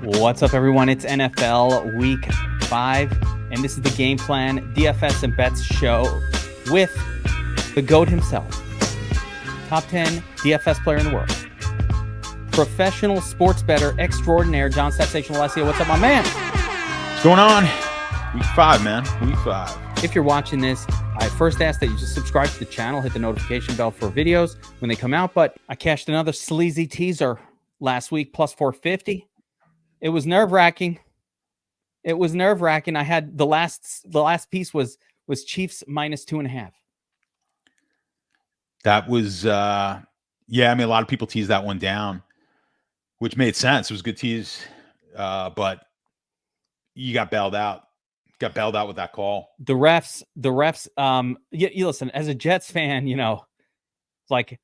What's up, everyone? It's NFL Week 5, and this is the Gameplan DFS and Bets show with the GOAT himself, top 10 DFS player in the world, professional sports bettor extraordinaire, John Sensational Alessio. What's up, my man? What's going on? Week 5, man. Week 5. If you're watching this, I first ask that you just subscribe to the channel, hit the notification bell for videos when they come out, but I cashed another sleazy teaser last week, plus 450. It was nerve-wracking. I had the last piece was Chiefs minus 2.5. That was yeah, I mean, a lot of people teased that one down, which made sense. It was a good tease, but you got bailed out. Got bailed out with that call. The refs, you listen, as a Jets fan, like,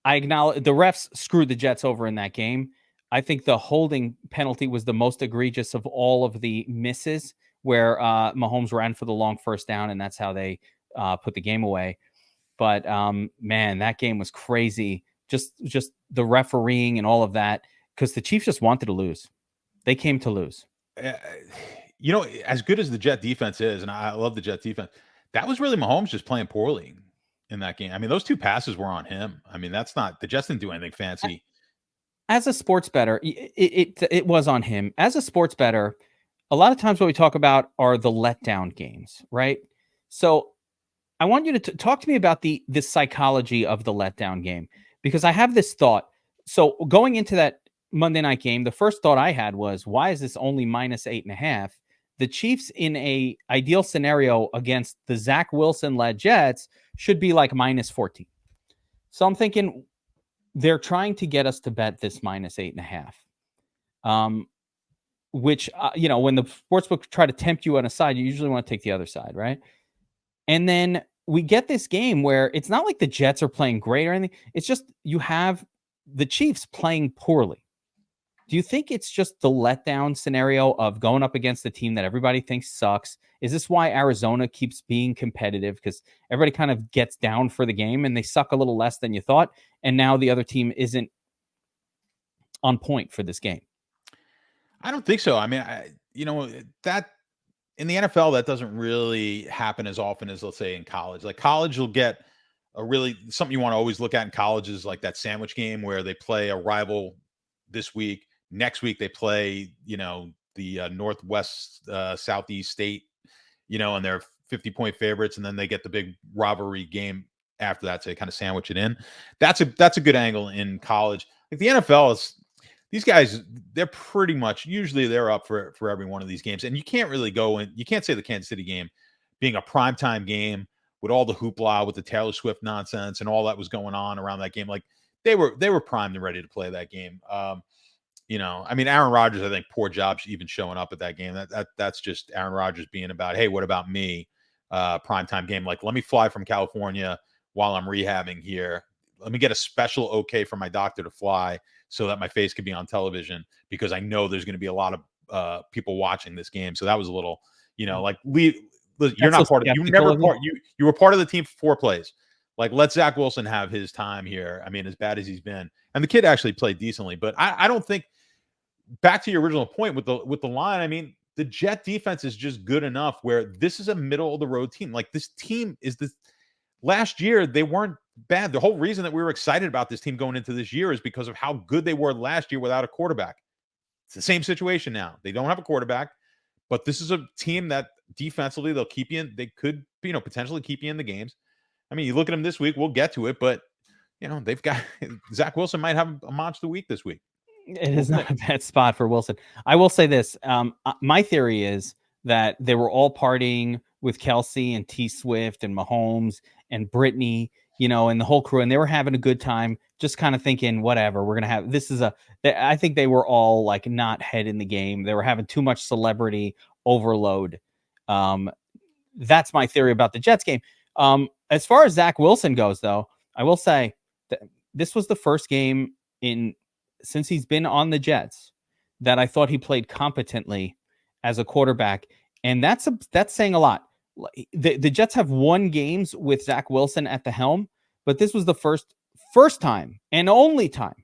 I acknowledge the refs screwed the Jets over in that game. I think the holding penalty was the most egregious of all of the misses where Mahomes ran for the long first down, and that's how they put the game away. But, man, that game was crazy. Just the refereeing and all of that, because the Chiefs just wanted to lose. They came to lose. As good as the Jet defense is, and I love the Jet defense, that was really Mahomes just playing poorly in that game. I mean, those two passes were on him. I mean, the Jets didn't do anything fancy. As a sports bettor, it was on him. As a sports bettor, a lot of times what we talk about are the letdown games, right? So I want you to talk to me about the psychology of the letdown game, because I have this thought. So going into that Monday night game, the first thought I had was, why is this only minus 8.5? The Chiefs, in a ideal scenario against the Zach Wilson-led Jets, should be like minus 14. So I'm thinking, they're trying to get us to bet this minus 8.5, which, when the sportsbook try to tempt you on a side, you usually want to take the other side, right? And then we get this game where it's not like the Jets are playing great or anything. It's just you have the Chiefs playing poorly. Do you think it's just the letdown scenario of going up against the team that everybody thinks sucks? Is this why Arizona keeps being competitive? Because everybody kind of gets down for the game and they suck a little less than you thought. And now the other team isn't on point for this game. I don't think so. I mean, that in the NFL, that doesn't really happen as often as, let's say, in college. Like college, you'll get something you want to always look at in college is like that sandwich game where they play a rival this week. Next week they play, the Northwest Southeast state, and they're 50-point favorites, and then they get the big rivalry game after that to kind of sandwich it in. That's a good angle in college. Like the NFL is, these guys, they're pretty much usually they're up for every one of these games, and you can't really you can't say the Kansas City game being a primetime game with all the hoopla with the Taylor Swift nonsense and all that was going on around that game. Like they were primed and ready to play that game. I mean, Aaron Rodgers, I think, poor job even showing up at that game. That's just Aaron Rodgers being about, hey, what about me? Primetime game. Like, let me fly from California while I'm rehabbing here. Let me get a special okay from my doctor to fly so that my face could be on television, because I know there's going to be a lot of people watching this game. So that was a little, like, you're not part of, you were part of the team for 4 plays. Like, let Zach Wilson have his time here. I mean, as bad as he's been, and the kid actually played decently, but I don't think, back to your original point with the line, I mean, the Jet defense is just good enough where this is a middle of the road team. Like, this team is this. Last year, they weren't bad. The whole reason that we were excited about this team going into this year is because of how good they were last year without a quarterback. It's the same situation now. They don't have a quarterback, but this is a team that defensively they'll keep you in. They could, potentially keep you in the games. I mean, you look at them this week. We'll get to it, but they've got Zach Wilson might have a monster week this week. It is not a bad spot for Wilson. I will say this. My theory is that they were all partying with Kelsey and T Swift and Mahomes and Brittany, and the whole crew, and they were having a good time, just kind of thinking, whatever, we're going to have, I think they were all like not head in the game. They were having too much celebrity overload. That's my theory about the Jets game. As far as Zach Wilson goes, though, I will say that this was the first game since he's been on the Jets that I thought he played competently as a quarterback. And that's saying a lot. The Jets have won games with Zach Wilson at the helm, but this was the first time and only time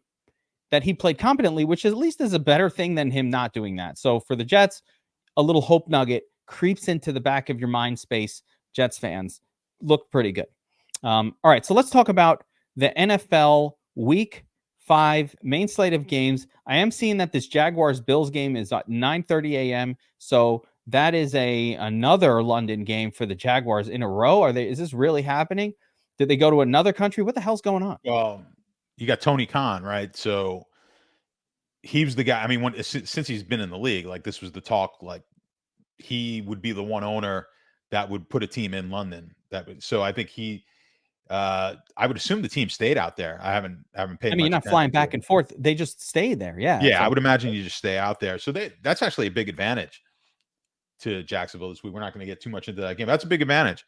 that he played competently, which at least is a better thing than him not doing that. So for the Jets, a little hope nugget creeps into the back of your mind space. Jets fans look pretty good. All right, so let's talk about the NFL Week 5 main slate of games. I am seeing that this Jaguars-Bills game is at 9:30 a.m., so that is another London game for the Jaguars in a row. Is this really happening? Did they go to another country? What the hell's going on? Well, you got Tony Khan, right? So he was the guy. I mean, since he's been in the league, like this was the talk. Like he would be the one owner that would put a team in London. So I think I would assume the team stayed out there. I haven't paid. I mean, much you're not attention flying to back it. and forth. They just stay there. Yeah. Yeah, I would imagine you just stay out there. So that's actually a big advantage to Jacksonville this week. We're not going to get too much into that game. That's a big advantage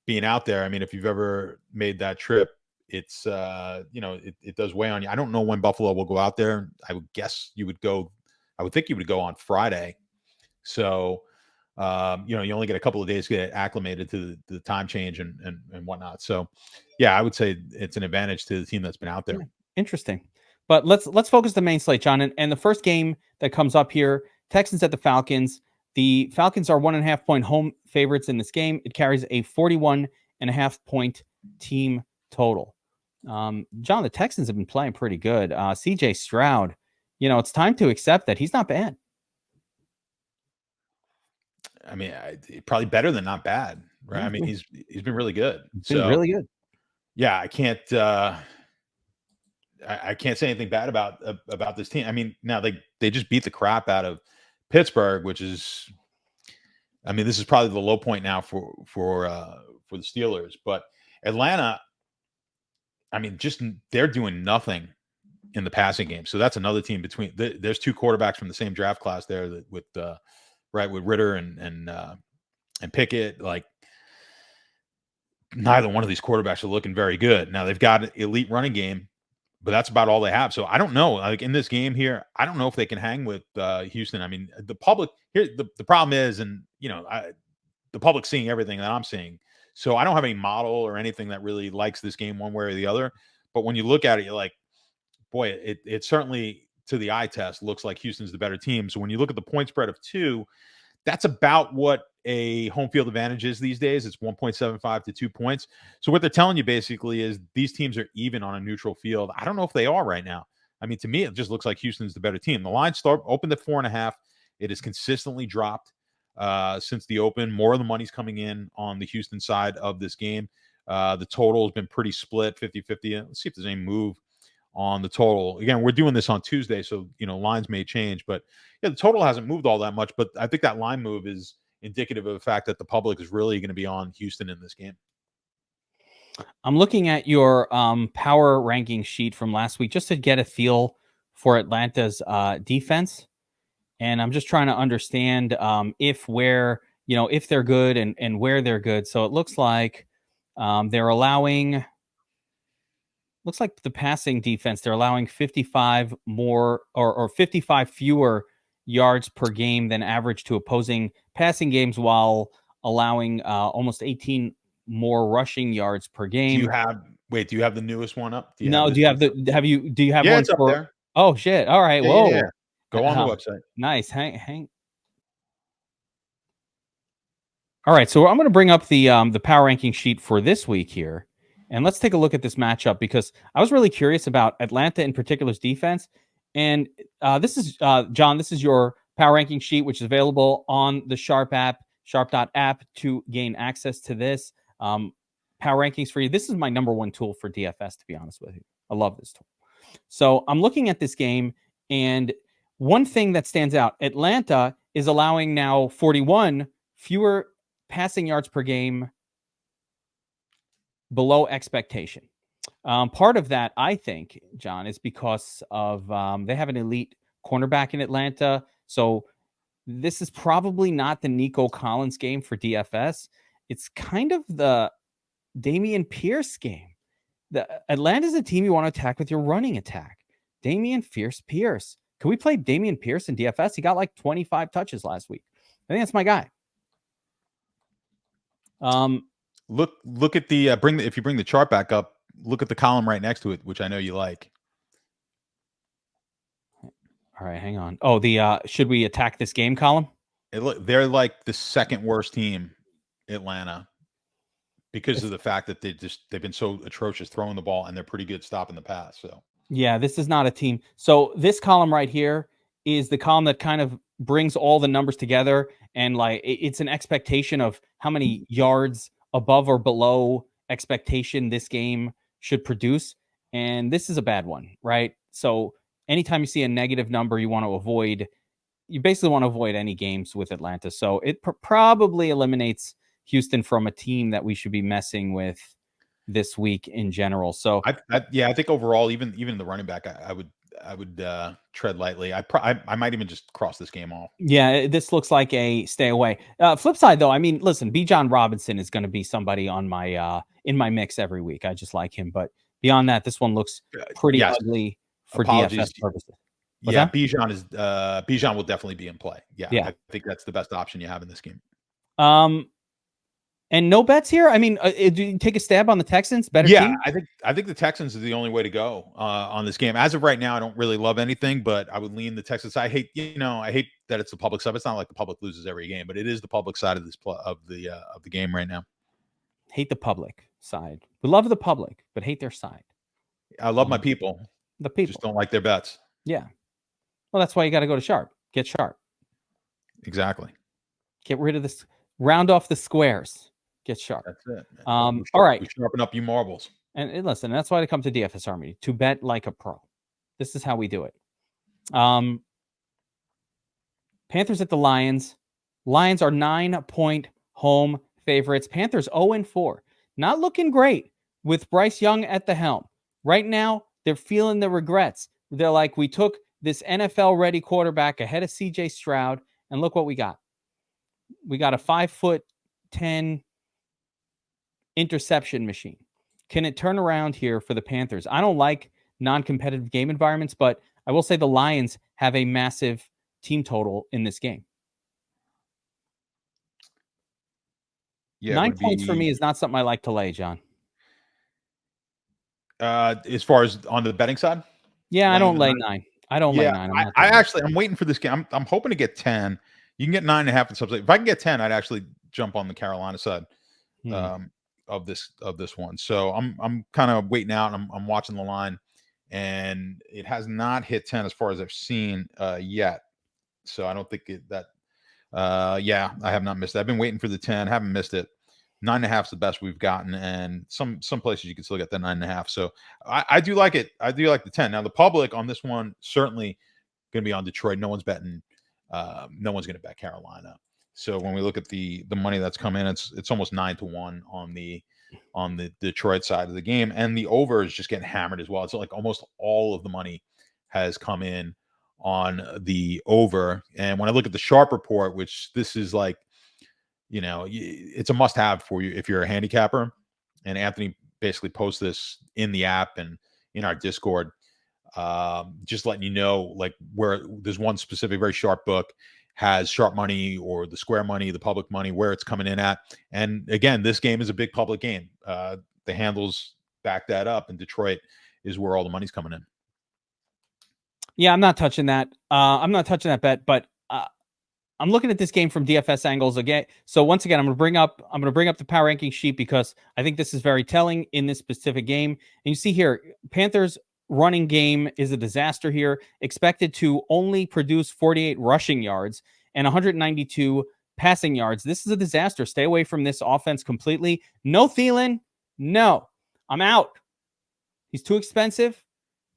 being out there. I mean, if you've ever made that trip, it's it does weigh on you. I don't know when Buffalo will go out there. I would guess you would go. I would think you would go on Friday. So you only get a couple of days to get acclimated to the time change and whatnot. So yeah, I would say it's an advantage to the team that's been out there. Yeah, interesting. But let's focus the main slate, John. And the first game that comes up here, Texans at the Falcons. The Falcons are 1.5-point home favorites in this game. It carries a 41.5-point team total. John, the Texans have been playing pretty good. CJ Stroud, it's time to accept that he's not bad. I mean, probably better than not bad, right? I mean, he's been really good. He's been really good. Yeah, I can't I can't say anything bad about this team. I mean, now they just beat the crap out of Pittsburgh, which is, I mean, this is probably the low point now for the Steelers. But Atlanta, I mean, just they're doing nothing in the passing game. So that's another team there's two quarterbacks from the same draft class there with Ritter and Pickett. Like neither one of these quarterbacks are looking very good. Now they've got an elite running game, but that's about all they have. So I don't know. Like in this game here, I don't know if they can hang with Houston. I mean, the public here, the problem is, and the public's seeing everything that I'm seeing. So I don't have any model or anything that really likes this game one way or the other. But when you look at it, you're like, boy, it certainly to the eye test looks like Houston's the better team. So when you look at the point spread of 2, that's about what a home field advantage is these days. It's 1.75 to 2 points. So what they're telling you basically is these teams are even on a neutral field. I don't know if they are right now. I mean, to me, it just looks like Houston's the better team. The line opened at 4.5. It has consistently dropped since the open. More of the money's coming in on the Houston side of this game. The total has been pretty split, 50-50. Let's see if there's any move on the total. Again, we're doing this on Tuesday, so lines may change, but yeah, the total hasn't moved all that much. But I think that line move is indicative of the fact that the public is really going to be on Houston in this game. I'm looking at your power ranking sheet from last week just to get a feel for Atlanta's defense, and I'm just trying to understand if they're good and where they're good. So it looks like they're allowing. Looks like the passing defense, they're allowing 55 more or 55 fewer yards per game than average to opposing passing games, while allowing almost 18 more rushing yards per game. Do you have the newest one up? Do you have Yeah, one it's up there. Oh shit. All right. Yeah, Whoa. yeah. Go on the website. Nice. Hang. All right. So I'm going to bring up the power ranking sheet for this week here. And let's take a look at this matchup, because I was really curious about Atlanta in particular's defense. And this is, John, this is your power ranking sheet, which is available on the Sharp app, sharp.app, to gain access to this power rankings for you. This is my number one tool for DFS, to be honest with you. I love this tool. So I'm looking at this game, and one thing that stands out, Atlanta is allowing now 41 fewer passing yards per game below expectation. Part of that, I think, John, is because of they have an elite cornerback in Atlanta. So this is probably not the Nico Collins game for DFS. It's kind of the Dameon Pierce game. Atlanta's a team you want to attack with your running attack. Dameon Pierce. Can we play Dameon Pierce in DFS? He got like 25 touches last week. I think that's my guy. Look at the if you bring the chart back up, look at the column right next to it, which I know you like. All right, hang on. Oh, should we attack this game column? They're like the second worst team, Atlanta, because of the fact that they've been so atrocious throwing the ball, and they're pretty good stopping the pass. So Yeah, this is not a team. So this column right here is the column that kind of brings all the numbers together, and like it's an expectation of how many yards above or below expectation this game should produce. And this is a bad one, right? So anytime you see a negative number, you want to avoid. You basically want to avoid any games with Atlanta. So it probably eliminates Houston from a team that we should be messing with this week in general. So I think overall, even the running back, I would tread lightly. I might even just cross this game off. yeah, this looks like a stay away. Flip side though, I mean, listen, Bijan Robinson is going to be somebody on my in my mix every week. I just like him, but beyond that, this one looks pretty Yes. ugly for Apologies. DFS purposes. What's Yeah, that? Bijan will definitely be in play. Yeah, Yeah. I think that's the best option you have in this game. And no bets here. I mean, do you take a stab on the Texans? Better Yeah, team. I think the Texans is the only way to go on this game. As of right now, I don't really love anything, but I would lean the Texans. I hate that it's the public side. It's not like the public loses every game, but it is the public side of of the game right now. Hate the public side. We love the public, but hate their side. I love my people. The people just don't like their bets. Yeah. Well, that's why you got to go to Sharp. Get Sharp. Exactly. Get rid of this. Round off the squares. Get Sharp. That's it. All right. We sharpen up you marbles. And listen, that's why they come to DFS Army, to bet like a pro. This is how we do it. Panthers at the Lions. Lions are 9-point home favorites. Panthers 0-4. Not looking great with Bryce Young at the helm. Right now, they're feeling the regrets. They're like, we took this NFL-ready quarterback ahead of CJ Stroud, and look what we got. We got a 5'10" interception machine. Can it turn around here for the Panthers? I don't like non-competitive game environments, but I will say the Lions have a massive team total in this game. Yeah, 9 points for me is not something I like to lay, John. As far as on the betting side? Yeah, I don't lay 9. I don't lay 9. I'm waiting for this game. I'm hoping to get 10. You can get 9.5 in subset. If I can get 10, I'd actually jump on the Carolina side of this one. So I'm kind of waiting out. I'm watching the line, and it has not hit 10 as far as I've seen yet. So I don't think I have not missed it. I've been waiting for the 10, haven't missed it. 9.5 is the best we've gotten, and some places you can still get the 9.5. So I do like it. I do like the 10. Now the public on this one certainly going to be on Detroit. No one's betting. No one's going to bet Carolina. So when we look at the money that's come in, it's almost 9-1 on the Detroit side of the game, and the over is just getting hammered as well. It's like almost all of the money has come in on the over. And when I look at the Sharp report, which this is like, it's a must-have for you if you're a handicapper. And Anthony basically posts this in the app and in our Discord, just letting you know, like, where there's one specific very sharp book has sharp money or the square money, the public money, where it's coming in at. And again, this game is a big public game. The handles back that up, and Detroit is where all the money's coming in. Yeah, I'm not touching that. I'm not touching that bet, but I'm looking at this game from DFS angles again. So once again, I'm going to bring up the power ranking sheet because I think this is very telling in this specific game. And you see here, Panthers running game is a disaster here, expected to only produce 48 rushing yards and 192 passing yards. This is a disaster. Stay away from this offense completely. No Thielen. No, I'm out. He's too expensive.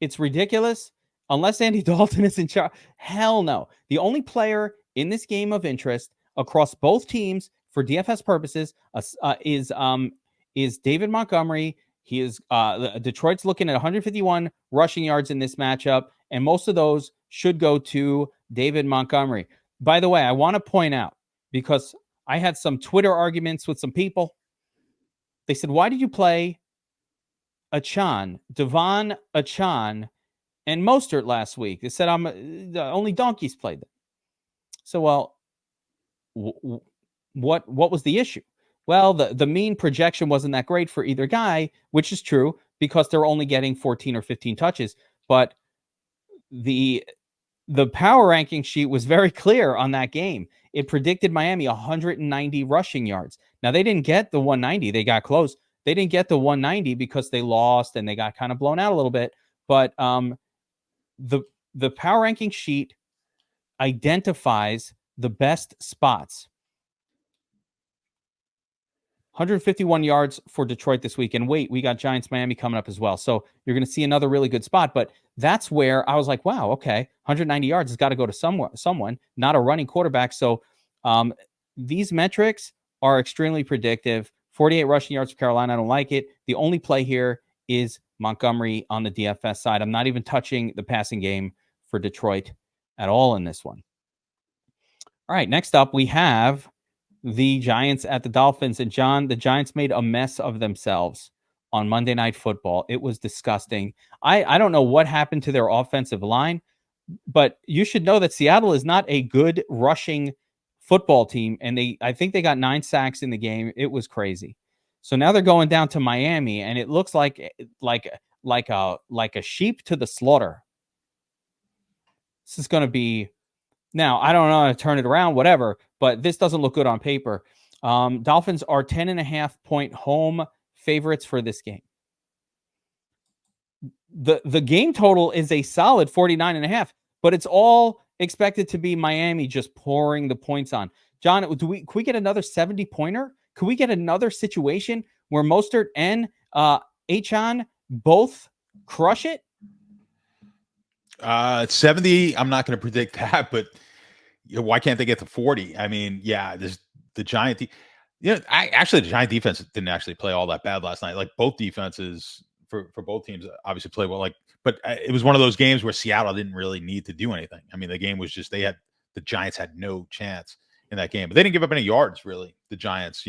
It's ridiculous. Unless Andy Dalton is in charge. Hell no. The only player in this game of interest across both teams for DFS purposes is David Montgomery. He is Detroit's looking at 151 rushing yards in this matchup, and most of those should go to David Montgomery. By the way, I want to point out, because I had some Twitter arguments with some people. They said, why did you play Devon Achane, and Mostert last week? They said, only donkeys played them. So, well, what was the issue? Well, the mean projection wasn't that great for either guy, which is true because they're only getting 14 or 15 touches. But the the power ranking sheet was very clear on that game. It predicted Miami 190 rushing yards. Now, they didn't get the 190. They got close. They didn't get the 190 because they lost and they got kind of blown out a little bit. But the power ranking sheet identifies the best spots. 151 yards for Detroit this week. And wait, we got Giants Miami coming up as well. So you're going to see another really good spot. But that's where I was like, wow, okay, 190 yards has got to go to someone, not a running quarterback. So these metrics are extremely predictive. 48 rushing yards for Carolina. I don't like it. The only play here is Montgomery on the DFS side. I'm not even touching the passing game for Detroit at all in this one. All right, next up, we have the Giants at the Dolphins. And John, the Giants made a mess of themselves on Monday Night Football. It was disgusting. I don't know what happened to their offensive line, but you should know that Seattle is not a good rushing football team. And I think they got 9 sacks in the game. It was crazy. So now they're going down to Miami, and it looks like a sheep to the slaughter. This is going to be, now I don't know how to turn it around, whatever, but this doesn't look good on paper. Dolphins are 10.5 point home favorites for this game. The game total is a solid 49.5, but it's all expected to be Miami just pouring the points on. John, could we get another 70-pointer? Could we get another situation where Mostert and Achane both crush it? 70, I'm not going to predict that, but why can't they get to 40? I mean, yeah, the Giant. The Giant defense didn't actually play all that bad last night. Like both defenses for both teams obviously played well. But it was one of those games where Seattle didn't really need to do anything. I mean, the game was just the Giants had no chance in that game, but they didn't give up any yards really. The Giants,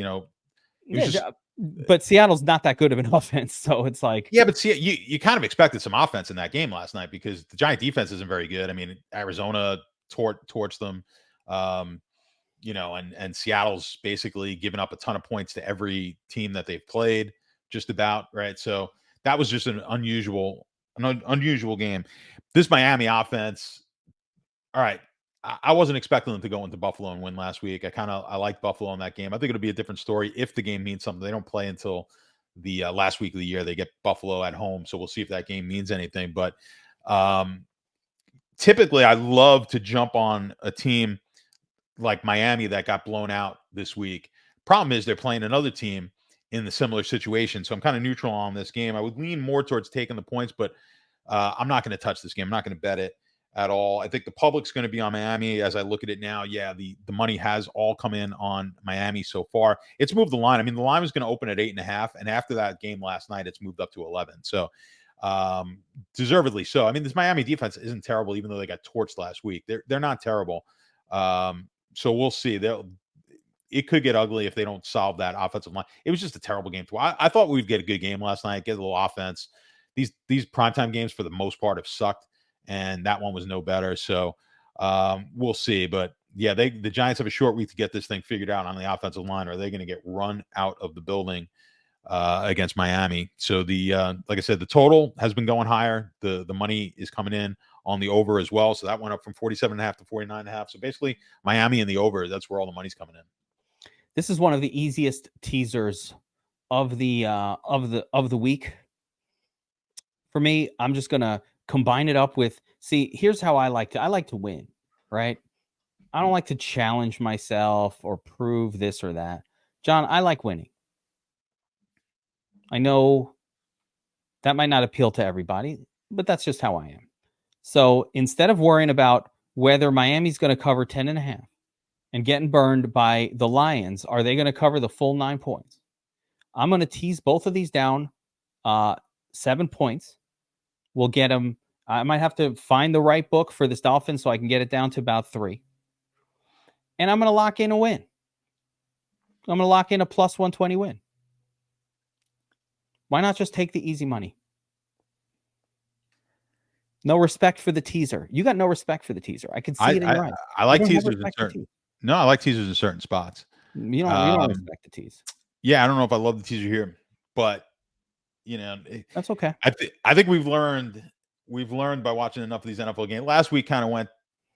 but Seattle's not that good of an offense, so it's like, yeah, but see, you kind of expected some offense in that game last night because the Giant defense isn't very good. I mean, Arizona torched them. And Seattle's basically given up a ton of points to every team that they've played, just about, right? So that was just an unusual game. This Miami offense, all right, I wasn't expecting them to go into Buffalo and win last week. I liked Buffalo in that game. I think it'll be a different story if the game means something. They don't play until the last week of the year. They get Buffalo at home, so we'll see if that game means anything. But typically, I love to jump on a team like Miami that got blown out this week. Problem is they're playing another team in the similar situation. So I'm kind of neutral on this game. I would lean more towards taking the points, but I'm not going to touch this game. I'm not going to bet it at all. I think the public's going to be on Miami as I look at it now. Yeah, the money has all come in on Miami so far. It's moved the line. I mean, the line was going to open at 8.5. And after that game last night, it's moved up to 11. So deservedly so. I mean, this Miami defense isn't terrible, even though they got torched last week. They're not terrible. So we'll see. It could get ugly if they don't solve that offensive line. It was just a terrible game. I thought we'd get a good game last night, get a little offense. These primetime games, for the most part, have sucked, and that one was no better. So we'll see. But yeah, the Giants have a short week to get this thing figured out on the offensive line, or are they going to get run out of the building against Miami? So like I said, the total has been going higher. The money is coming in on the over as well. So that went up from 47.5 to 49.5. So basically Miami and the over, that's where all the money's coming in. This is one of the easiest teasers of the week. For me, I'm just going to combine it up with, here's how I like to win, right? I don't like to challenge myself or prove this or that. John, I like winning. I know that might not appeal to everybody, but that's just how I am. So instead of worrying about whether Miami's going to cover 10.5 and getting burned by the Lions, are they going to cover the full 9 points? I'm going to tease both of these down 7 points. We'll get them. I might have to find the right book for this Dolphins so I can get it down to about 3. And I'm going to lock in a win. I'm going to lock in a plus 120 win. Why not just take the easy money? No respect for the teaser. You got no respect for the teaser. I can see it in your eyes. I like teasers in certain. No, I like teasers in certain spots. You don't respect the tease. Yeah, I don't know if I love the teaser here, but that's okay. I think we've learned by watching enough of these NFL games. Last week kind of went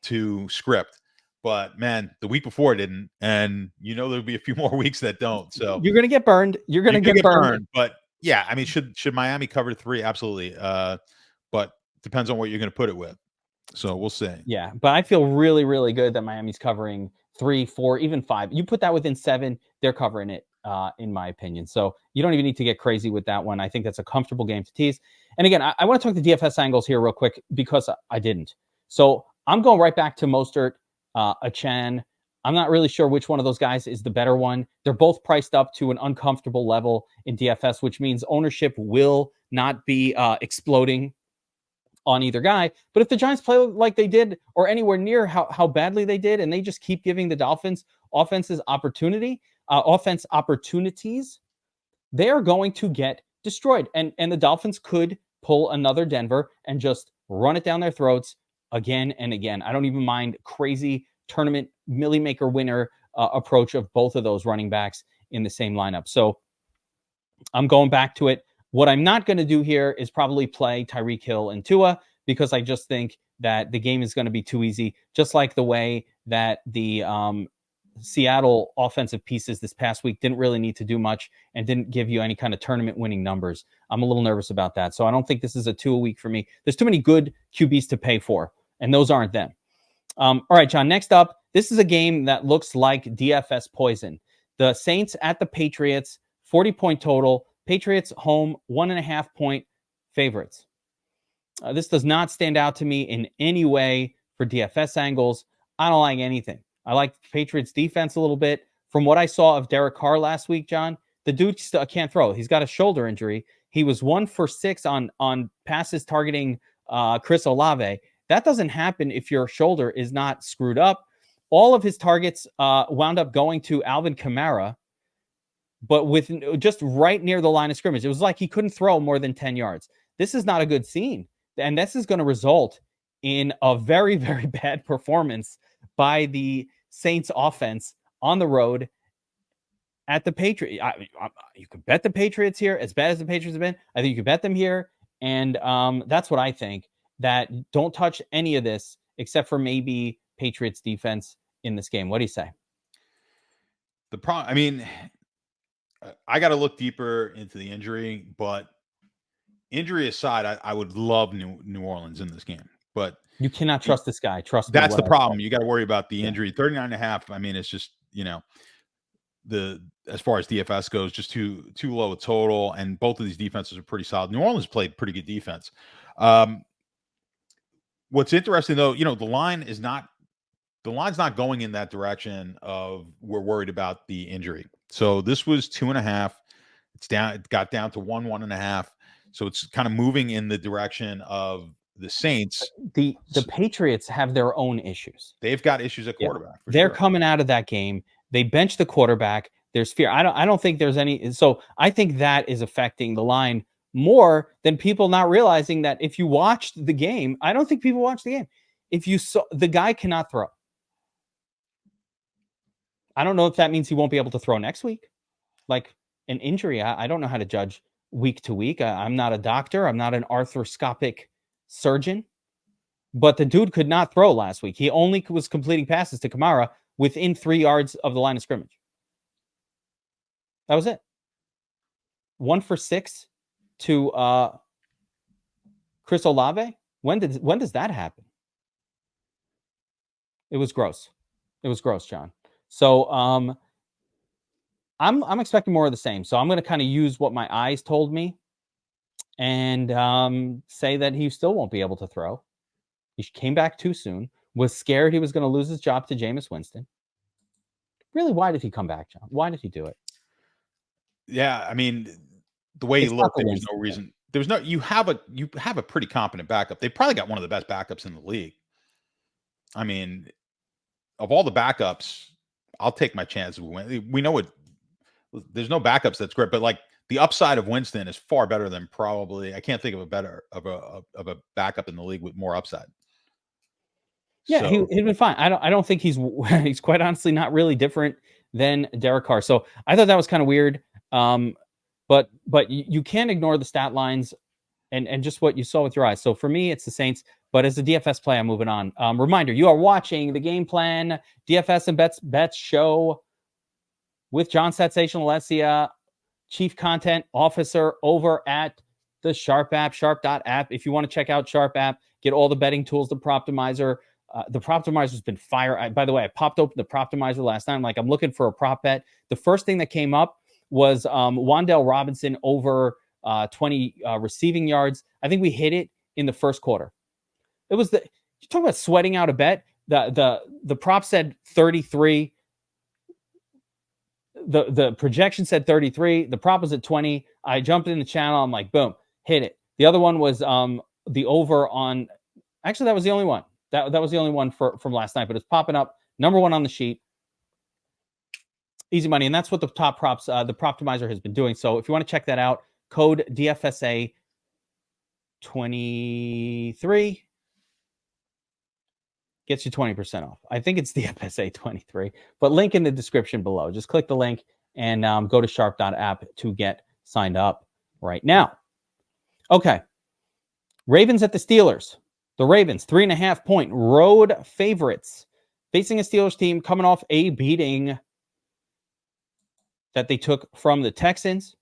to script. But man, the week before it didn't, and there'll be a few more weeks that don't. So you're gonna get burned. You're gonna get burned. But yeah, I mean, should Miami cover 3? Absolutely. But depends on what you're going to put it with. So we'll see. Yeah, but I feel really, really good that Miami's covering 3, 4, even 5. You put that within 7, they're covering it, in my opinion. So you don't even need to get crazy with that one. I think that's a comfortable game to tease. And again, I want to talk the DFS angles here real quick because I didn't. So I'm going right back to Mostert, Achan. I'm not really sure which one of those guys is the better one. They're both priced up to an uncomfortable level in DFS, which means ownership will not be exploding on either guy. But if the Giants play like they did or anywhere near how badly they did, and they just keep giving the Dolphins offense opportunities, they are going to get destroyed. And the Dolphins could pull another Denver and just run it down their throats again and again. I don't even mind crazy tournament milli maker winner approach of both of those running backs in the same lineup. So I'm going back to it. What I'm not going to do here is probably play Tyreek Hill and Tua, because I just think that the game is going to be too easy, just like the way that the Seattle offensive pieces this past week didn't really need to do much and didn't give you any kind of tournament winning numbers. I'm a little nervous about that. So I don't think this is a 2 a week for me. There's too many good QBs to pay for, and those aren't them. All right, John, next up, this is a game that looks like DFS poison. The Saints at the Patriots, 40-point total. Patriots home, 1.5-point favorites. This does not stand out to me in any way for DFS angles. I don't like anything. I like Patriots defense a little bit. From what I saw of Derek Carr last week, John, the dude still can't throw. He's got a shoulder injury. He was 1 for 6 on passes targeting Chris Olave. That doesn't happen if your shoulder is not screwed up. All of his targets wound up going to Alvin Kamara, but with just right near the line of scrimmage. It was like he couldn't throw more than 10 yards. This is not a good scene. And this is going to result in a very, very bad performance by the Saints offense on the road at the Patriots. You could bet the Patriots here, as bad as the Patriots have been. I think you could bet them here. And that's what I think, that don't touch any of this except for maybe Patriots defense in this game. What do you say? I got to look deeper into the injury, but injury aside, I would love New Orleans in this game, but you cannot trust this guy. Trust me. That's the problem. You got to worry about the injury. 39.5. I mean, it's just, as far as DFS goes, just too low a total. And both of these defenses are pretty solid. New Orleans played pretty good defense. What's interesting though, the line's not going in that direction of we're worried about the injury. So this was 2.5. It's down. It got down to 1.5. So it's kind of moving in the direction of the Saints. The Patriots have their own issues. They've got issues at quarterback. They're coming out of that game. They bench the quarterback. There's fear. I don't think there's any. So I think that is affecting the line more than people not realizing that if you watched the game, I don't think people watched the game. If you saw, the guy cannot throw. I don't know if that means he won't be able to throw next week. Like an injury, I don't know how to judge week to week. I'm not a doctor. I'm not an arthroscopic surgeon. But the dude could not throw last week. He only was completing passes to Kamara within 3 yards of the line of scrimmage. That was it. 1 for 6 to Chris Olave. When does that happen? It was gross. It was gross, John. So I'm expecting more of the same. So I'm going to kind of use what my eyes told me and say that he still won't be able to throw. He came back too soon, was scared he was going to lose his job to Jameis Winston. Really, why did he come back, John? Why did he do it? Yeah, I mean, the way he looked, there was no reason. You have a pretty competent backup. They probably got one of the best backups in the league. I mean, of all the backups, I'll take my chances. We know there's no backups that's great, but like the upside of Winston is far better than probably. I can't think of a backup in the league with more upside. Yeah, so he'd been fine. I don't think he's quite honestly not really different than Derek Carr. So I thought that was kind of weird. But you can't ignore the stat lines and just what you saw with your eyes. So for me, it's the Saints. But as a DFS play, I'm moving on. Reminder: you are watching the Game Plan DFS and Bets show with John Sensational Alessia, Chief Content Officer over at the Sharp app, sharp.app. If you want to check out Sharp app, get all the betting tools, the Proptimizer. The Proptimizer's been fire. By the way, I popped open the Proptimizer last night. I'm looking for a prop bet. The first thing that came up was Wan'Dale Robinson over 20 receiving yards. I think we hit it in the first quarter. It was you talk about sweating out a bet. The prop said 33. The projection said 33. The prop was at 20. I jumped in the channel. I'm like, boom, hit it. The other one was the over on. Actually, that was the only one. That was the only one from last night. But it's popping up number one on the sheet. Easy money, and that's what the top props, the Proptimizer has been doing. So if you want to check that out, code DFSA 23 gets you 20% off. I think it's DFSA 23, but link in the description below. Just click the link and go to sharp.app to get signed up right now. Okay. Ravens at the Steelers. The Ravens, 3.5-point road favorites, facing a Steelers team coming off a beating that they took from the Texans.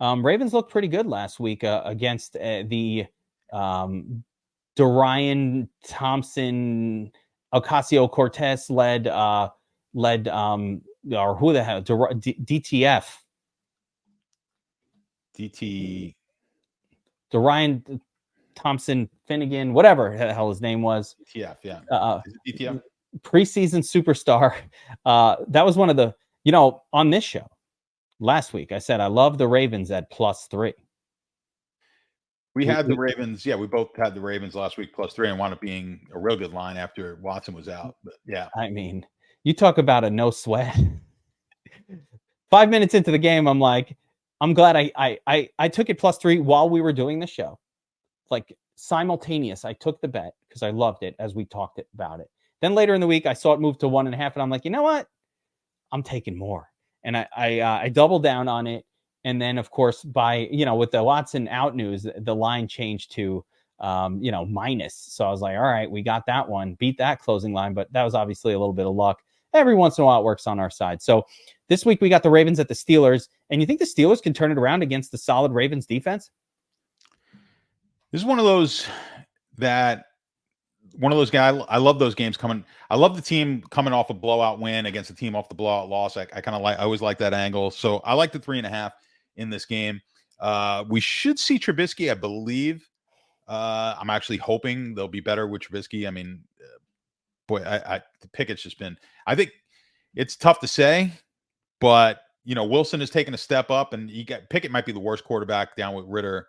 Ravens looked pretty good last week against the Dorian Thompson, Ocasio-Cortez led or who the hell, DTF. DT. Dorian Thompson Finnegan, whatever the hell his name was. DTF, yeah. Is it DTF? Preseason superstar. That was one of the, on this show last week, I said I love the Ravens at +3. We had the Ravens. Yeah, we both had the Ravens last week +3 and wound up being a real good line after Watson was out. But yeah. I mean, you talk about a no sweat. 5 minutes into the game, I'm like, I'm glad I took it +3 while we were doing the show. Like simultaneous, I took the bet because I loved it as we talked about it. Then later in the week, I saw it move to 1.5, and I'm like, you know what? I'm taking more. And I doubled down on it. And then, of course, with the Watson out news, the line changed to, minus. So I was like, all right, we got that one, beat that closing line. But that was obviously a little bit of luck. Every once in a while, it works on our side. So this week, we got the Ravens at the Steelers. And you think the Steelers can turn it around against the solid Ravens defense? This is one of those guys. I love those games coming. I love the team coming off a blowout win against a team off the blowout loss. I kind of I always like that angle. So I like the 3.5 in this game. We should see Trubisky, I believe. I'm actually hoping they'll be better with Trubisky. I mean, the Pickett's just been, I think it's tough to say, but Wilson has taken a step up, and Pickett might be the worst quarterback down with Ritter,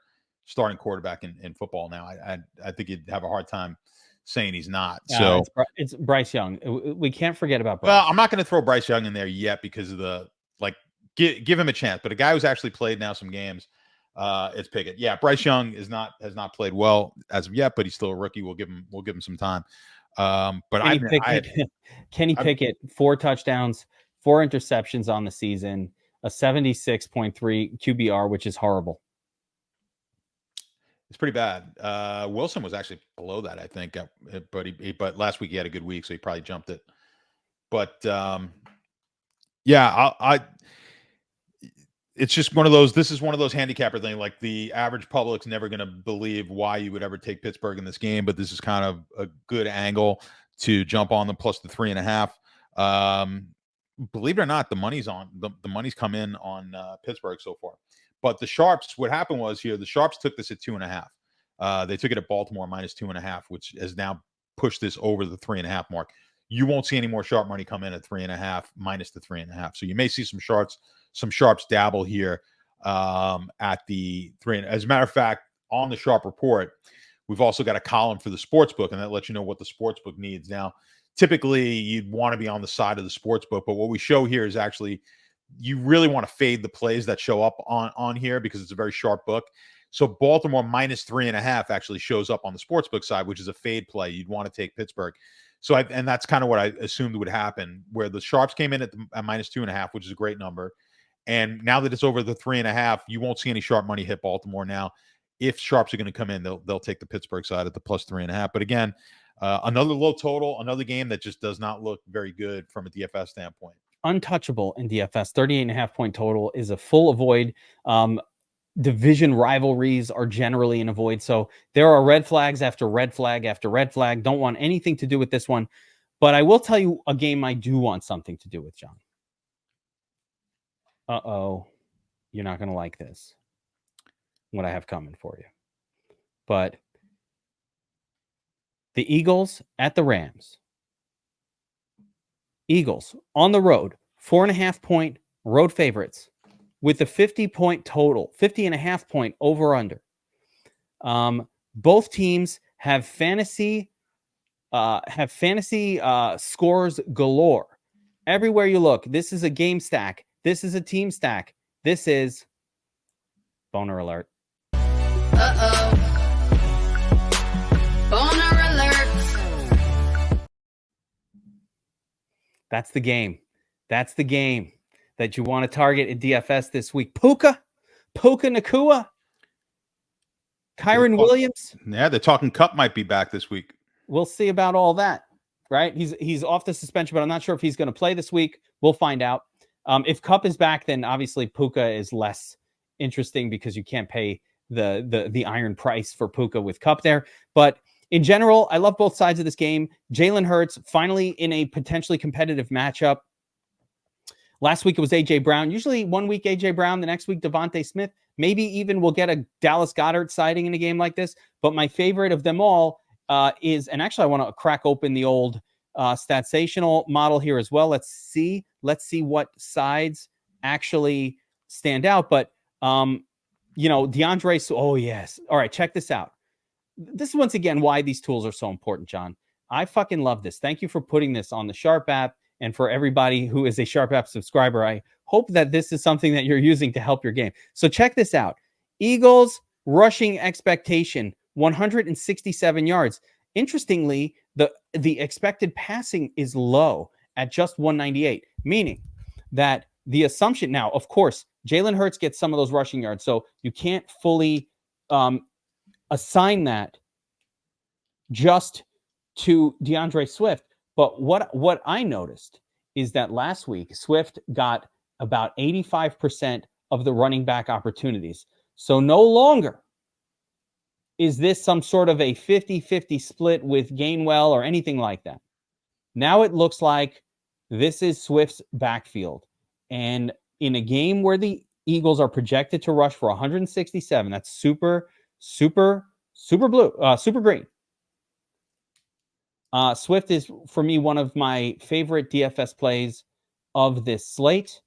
starting quarterback in football now. I think you'd have a hard time saying he's not. So it's Bryce Young. We can't forget about Bryce. Well, I'm not going to throw Bryce Young in there yet because of the give him a chance. But a guy who's actually played now some games, it's Pickett. Yeah, Bryce Young has not played well as of yet, but he's still a rookie. We'll give him some time. But Kenny Pickett, 4 touchdowns, 4 interceptions on the season, a 76.3 QBR, which is horrible. It's pretty bad. Wilson was actually below that, I think, but last week he had a good week, so he probably jumped it. But yeah, it's just one of those. This is one of those handicapper things. Like the average public's never going to believe why you would ever take Pittsburgh in this game, but this is kind of a good angle to jump on them plus the 3.5. Believe it or not, the money's on the money's come in on Pittsburgh so far. But the Sharps, what happened was here, the Sharps took this at 2.5. They took it at Baltimore -2.5, which has now pushed this over the 3.5 mark. You won't see any more sharp money come in at 3.5 minus the 3.5. So you may see some sharps dabble here at the 3. As a matter of fact, on the Sharp report, we've also got a column for the sports book, and that lets you know what the sports book needs. Now, typically you'd want to be on the side of the sports book, but what we show here is actually you really want to fade the plays that show up on here because it's a very sharp book. So Baltimore -3.5 actually shows up on the sportsbook side, which is a fade play. You'd want to take Pittsburgh. So and that's kind of what I assumed would happen, where the Sharps came in at -2.5, which is a great number. And now that it's over the 3.5, you won't see any sharp money hit Baltimore now. if sharps are going to come in, they'll take the Pittsburgh side at the +3.5. But again, another low total, another game that just does not look very good from a DFS standpoint. Untouchable in DFS. 38.5-point total is a full avoid. Division rivalries are generally an avoid. So there are red flags after red flag after red flag. Don't want anything to do with this one. But I will tell you a game I do want something to do with, John. Uh-oh. You're not going to like this, what I have coming for you. But the Eagles at the Rams. Eagles on the road, 4.5-point road favorites with a 50-point total, 50.5-point over-under. Both teams have fantasy scores galore. Everywhere you look, this is a game stack. This is a team stack. This is boner alert. Uh-oh. Boner alert. That's the game. That's the game that you want to target at DFS this week. Puka Nacua, Kyron Williams. Yeah, the talking Cup might be back this week. We'll see about all that, right? He's off the suspension, but I'm not sure if he's going to play this week. We'll find out. If Cup is back, then obviously Puka is less interesting because you can't pay the iron price for Puka with Cup there. But in general, I love both sides of this game. Jalen Hurts finally in a potentially competitive matchup. Last week it was A.J. Brown. Usually 1 week A.J. Brown, the next week Devontae Smith. Maybe even we'll get a Dallas Goedert sighting in a game like this. But my favorite of them all is, and actually I want to crack open the old Statsational model here as well. Let's see what sides actually stand out. But DeAndre. Oh yes. All right. Check this out. This is once again why these tools are so important, John. I fucking love this. Thank you for putting this on the Sharp app, and for everybody who is a Sharp app subscriber. I hope that this is something that you're using to help your game. So check this out. Eagles rushing expectation 167 yards. Interestingly, the expected passing is low at just 198, meaning that the assumption now, of course, Jalen Hurts gets some of those rushing yards, so you can't fully assign that just to DeAndre Swift. But what I noticed is that last week, Swift got about 85% of the running back opportunities. So no longer is this some sort of a 50-50 split with Gainwell or anything like that. Now it looks like this is Swift's backfield. And in a game where the Eagles are projected to rush for 167, that's super green. Swift is, for me, one of my favorite DFS plays of this slate.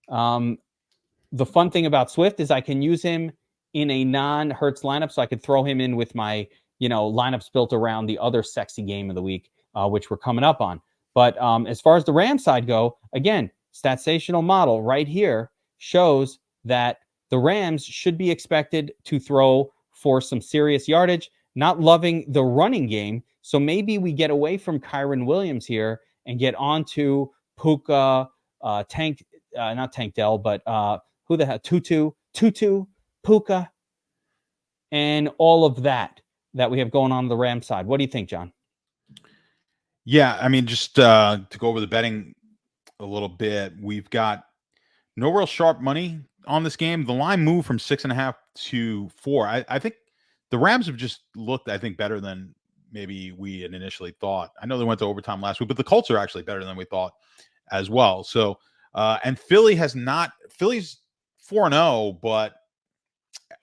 The fun thing about Swift is I can use him in a non-Hurts lineup, so I could throw him in with my, lineups built around the other sexy game of the week, which we're coming up on. But as far as the Rams side go, again, Statsational model right here shows that the Rams should be expected to throw for some serious yardage. Not loving the running game, so maybe we get away from Kyron Williams here and get onto Puka, not Tank Dell, but who the hell, Tutu, Puka, and all of that we have going on the Rams side. What do you think, John? Yeah, I mean, just to go over the betting a little bit, we've got no real sharp money on this game. The line moved from 6.5 to 4. I think the Rams have just looked, better than maybe we had initially thought. I know they went to overtime last week, but the Colts are actually better than we thought as well. So, and Philly's 4-0, but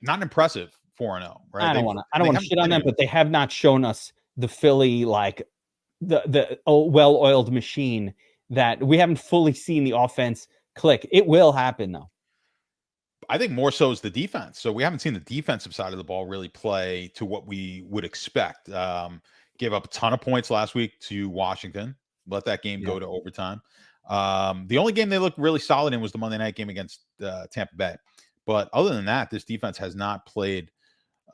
not impressive 4-0, right? I don't want to shit on them, but they have not shown us the Philly, like the well-oiled machine that we haven't fully seen the offense click. It will happen though. I think more so is the defense. So we haven't seen the defensive side of the ball really play to what we would expect. Gave up a ton of points last week to Washington. Let that game go to overtime. The only game they looked really solid in was the Monday night game against Tampa Bay. But other than that, this defense has not played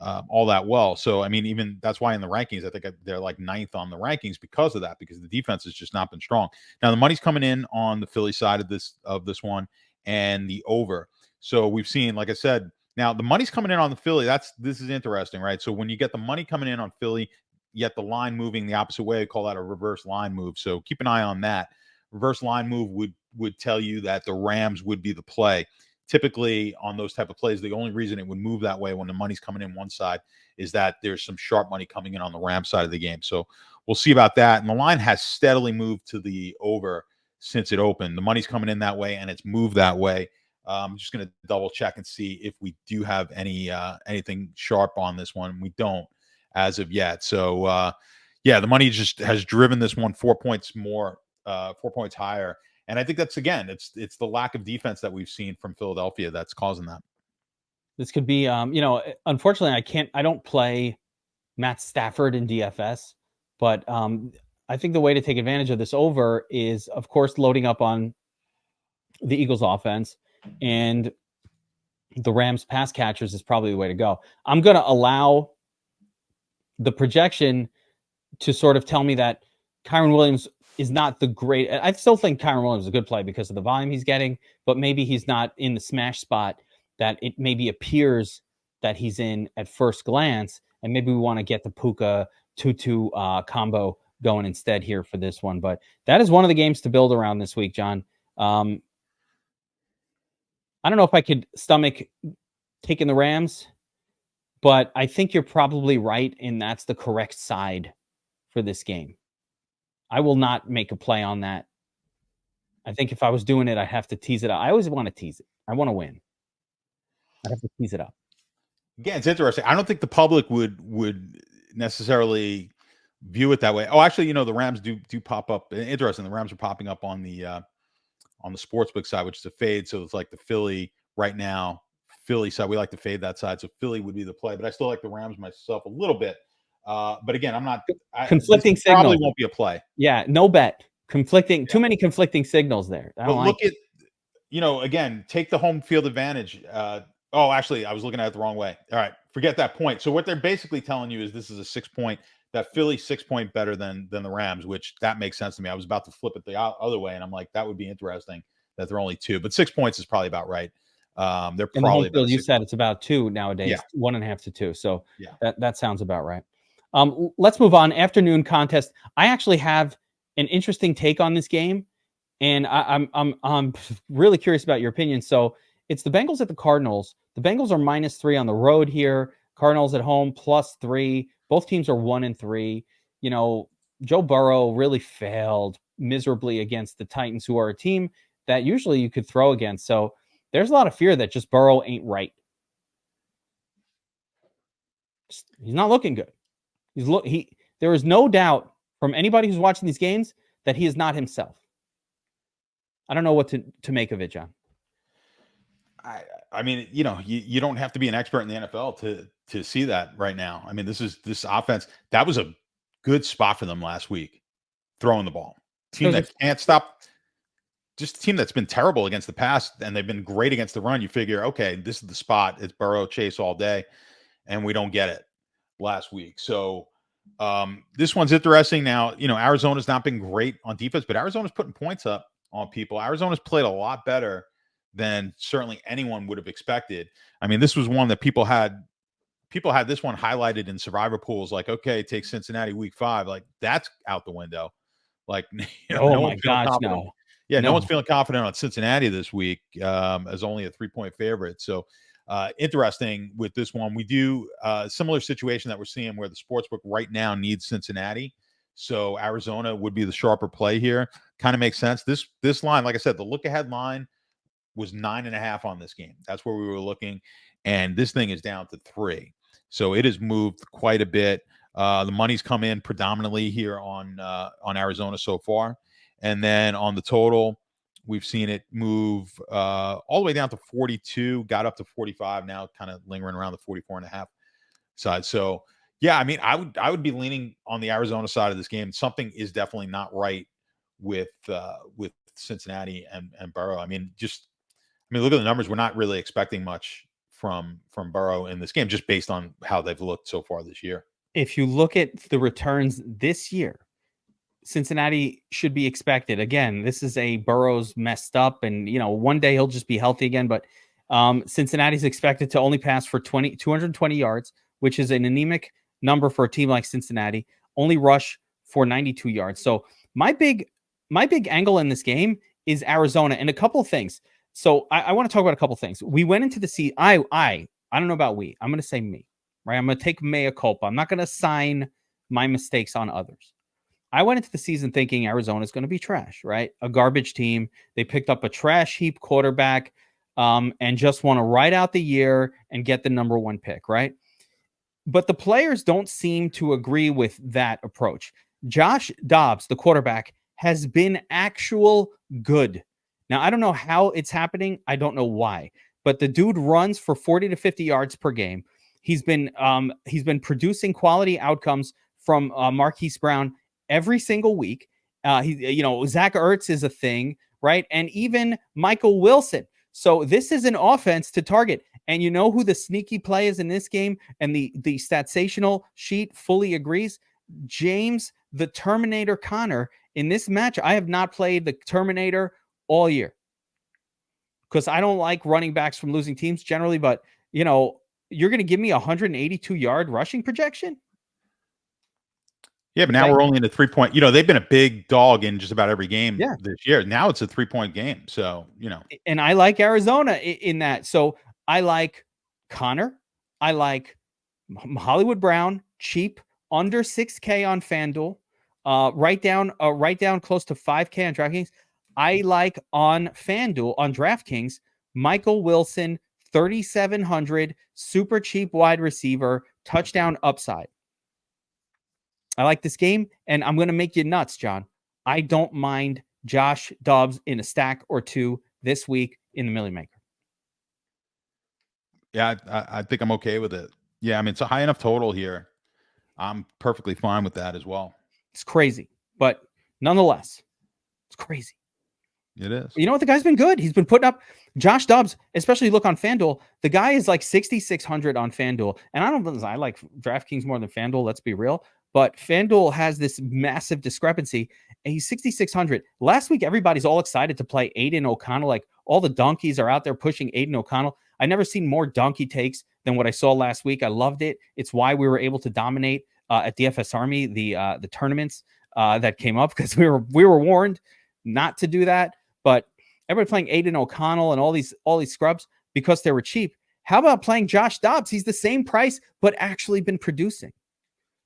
all that well. So, I mean, even that's why in the rankings, I think they're like 9th on the rankings because of that, because the defense has just not been strong. Now, the money's coming in on the Philly side of this one and the over. So we've seen, like I said, Now, the money's coming in on the Philly. This is interesting, right? So when you get the money coming in on Philly, yet the line moving the opposite way, I call that a reverse line move. So keep an eye on that. Reverse line move would tell you that the Rams would be the play. Typically on those type of plays, the only reason it would move that way when the money's coming in one side is that there's some sharp money coming in on the Rams side of the game. So we'll see about that. And the line has steadily moved to the over since it opened. The money's coming in that way, and it's moved that way. I'm just going to double check and see if we do have anything sharp on this one. We don't as of yet. So yeah, the money just has driven this one 4 points more, 4 points higher. And I think that's, again, it's the lack of defense that we've seen from Philadelphia that's causing that. This could be, unfortunately, I don't play Matt Stafford in DFS, but I think the way to take advantage of this over is, of course, loading up on the Eagles offense, and the Rams pass catchers is probably the way to go. I'm going to allow the projection to sort of tell me that Kyren Williams is not the great. I still think Kyren Williams is a good play because of the volume he's getting, but maybe he's not in the smash spot that it maybe appears that he's in at first glance. And maybe we want to get the Puka Tutu combo going instead here for this one. But that is one of the games to build around this week, John. I don't know if I could stomach taking the Rams, but I think you're probably right, and that's the correct side for this game. I will not make a play on that. I think if I was doing it, I'd have to tease it up. I always want to tease it. I want to win. I'd have to tease it up. Again, it's interesting. I don't think the public would necessarily view it that way. Oh, actually, the Rams do pop up. Interesting. The Rams are popping up on the sportsbook side, which is a fade. So it's like the Philly right now. Philly side, we like to fade that side. So Philly would be the play, but I still like the Rams myself a little bit. But again, I'm not conflicting signals. Probably won't be a play. Yeah, no bet. Conflicting. Yeah. Too many conflicting signals there. I don't look at, again, take the home field advantage. Actually, I was looking at it the wrong way. All right, forget that point. So what they're basically telling you is this is a 6 point. That Philly's 6 point better than the Rams, which that makes sense to me. I was about to flip it the other way, and I'm like, that would be interesting that they're only 2, but 6 points is probably about right. They're in probably the home field, you said it's about 2 nowadays, yeah. 1.5 to 2. So yeah, that sounds about right. Let's move on. Afternoon contest. I actually have an interesting take on this game, and I'm really curious about your opinion. So it's the Bengals at the Cardinals. The Bengals are -3 on the road here. Cardinals at home +3. Both teams are 1-3. Joe Burrow really failed miserably against the Titans, who are a team that usually you could throw against. So there's a lot of fear that just Burrow ain't right. He's not looking good. There is no doubt from anybody who's watching these games that he is not himself. I don't know what to make of it, John. I mean, you don't have to be an expert in the NFL to see that right now. I mean, this offense, that was a good spot for them last week, throwing the ball. Team that can't stop, just a team that's been terrible against the pass, and they've been great against the run. You figure, okay, this is the spot. It's Burrow Chase all day, and we don't get it last week. So this one's interesting. Now, Arizona's not been great on defense, but Arizona's putting points up on people. Arizona's played a lot better than certainly anyone would have expected. I mean, this was one that people had this one highlighted in survivor pools, like, okay, take Cincinnati week 5. Like, that's out the window. Like, oh my gosh, no. Yeah, no one's feeling confident on Cincinnati this week as only a 3-point favorite. So interesting with this one. We do similar situation that we're seeing where the sportsbook right now needs Cincinnati. So Arizona would be the sharper play here. Kind of makes sense. This line, like I said, the look-ahead line was 9.5 on this game. That's where we were looking. And this thing is down to 3. So it has moved quite a bit. The money's come in predominantly here on Arizona so far. And then on the total, we've seen it move all the way down to 42, got up to 45, now kind of lingering around the 44.5 side. So, yeah, I mean, I would be leaning on the Arizona side of this game. Something is definitely not right with Cincinnati and Burrow. I mean, look at the numbers. We're not really expecting much from Burrow in this game, just based on how they've looked so far this year. If you look at the returns this year, Cincinnati should be expected. Again, this is a Burrow's messed up, and one day he'll just be healthy again. But Cincinnati's expected to only pass for 220 yards, which is an anemic number for a team like Cincinnati. Only rush for 92 yards. So my big angle in this game is Arizona, and a couple of things. So I want to talk about a couple of things. We went into the season. I don't know about we. I'm going to say me, right? I'm going to take mea culpa. I'm not going to assign my mistakes on others. I went into the season thinking Arizona is going to be trash, right? A garbage team. They picked up a trash heap quarterback and just want to ride out the year and get the number one pick, right? But the players don't seem to agree with that approach. Josh Dobbs, the quarterback, has been actual good. Now, I don't know how it's happening. I don't know why, but the dude runs for 40 to 50 yards per game. He's been producing quality outcomes from Marquise Brown every single week. Zach Ertz is a thing, right? And even Michael Wilson. So this is an offense to target. And you know who the sneaky play is in this game? And the statsational sheet fully agrees. James the Terminator Conner. In this match, I have not played the Terminator all year because I don't like running backs from losing teams generally. But, you're going to give me a 182-yard rushing projection? Yeah, but now we're only in a 3-point. They've been a big dog in just about every game this year. Now it's a 3-point game. So, And I like Arizona in that. So I like Connor. I like Hollywood Brown, cheap, under 6K on FanDuel, right down close to 5K on DraftKings. I like on FanDuel, on DraftKings, Michael Wilson, 3,700, super cheap wide receiver, touchdown upside. I like this game, and I'm going to make you nuts, John. I don't mind Josh Dobbs in a stack or two this week in the Millie Maker. Yeah, I think I'm okay with it. Yeah, I mean, it's a high enough total here. I'm perfectly fine with that as well. It's crazy, but nonetheless, it's crazy. It is. You know what? The guy's been good. He's been putting up Josh Dobbs, especially look on FanDuel. The guy is like 6,600 on FanDuel. And I like DraftKings more than FanDuel. Let's be real. But FanDuel has this massive discrepancy. And he's 6,600. Last week, everybody's all excited to play Aiden O'Connell. Like all the donkeys are out there pushing Aiden O'Connell. I never seen more donkey takes than what I saw last week. I loved it. It's why we were able to dominate at DFS Army, the tournaments that came up, because we were warned not to do that. But everybody playing Aiden O'Connell and all these scrubs because they were cheap. How about playing Josh Dobbs? He's the same price, but actually been producing.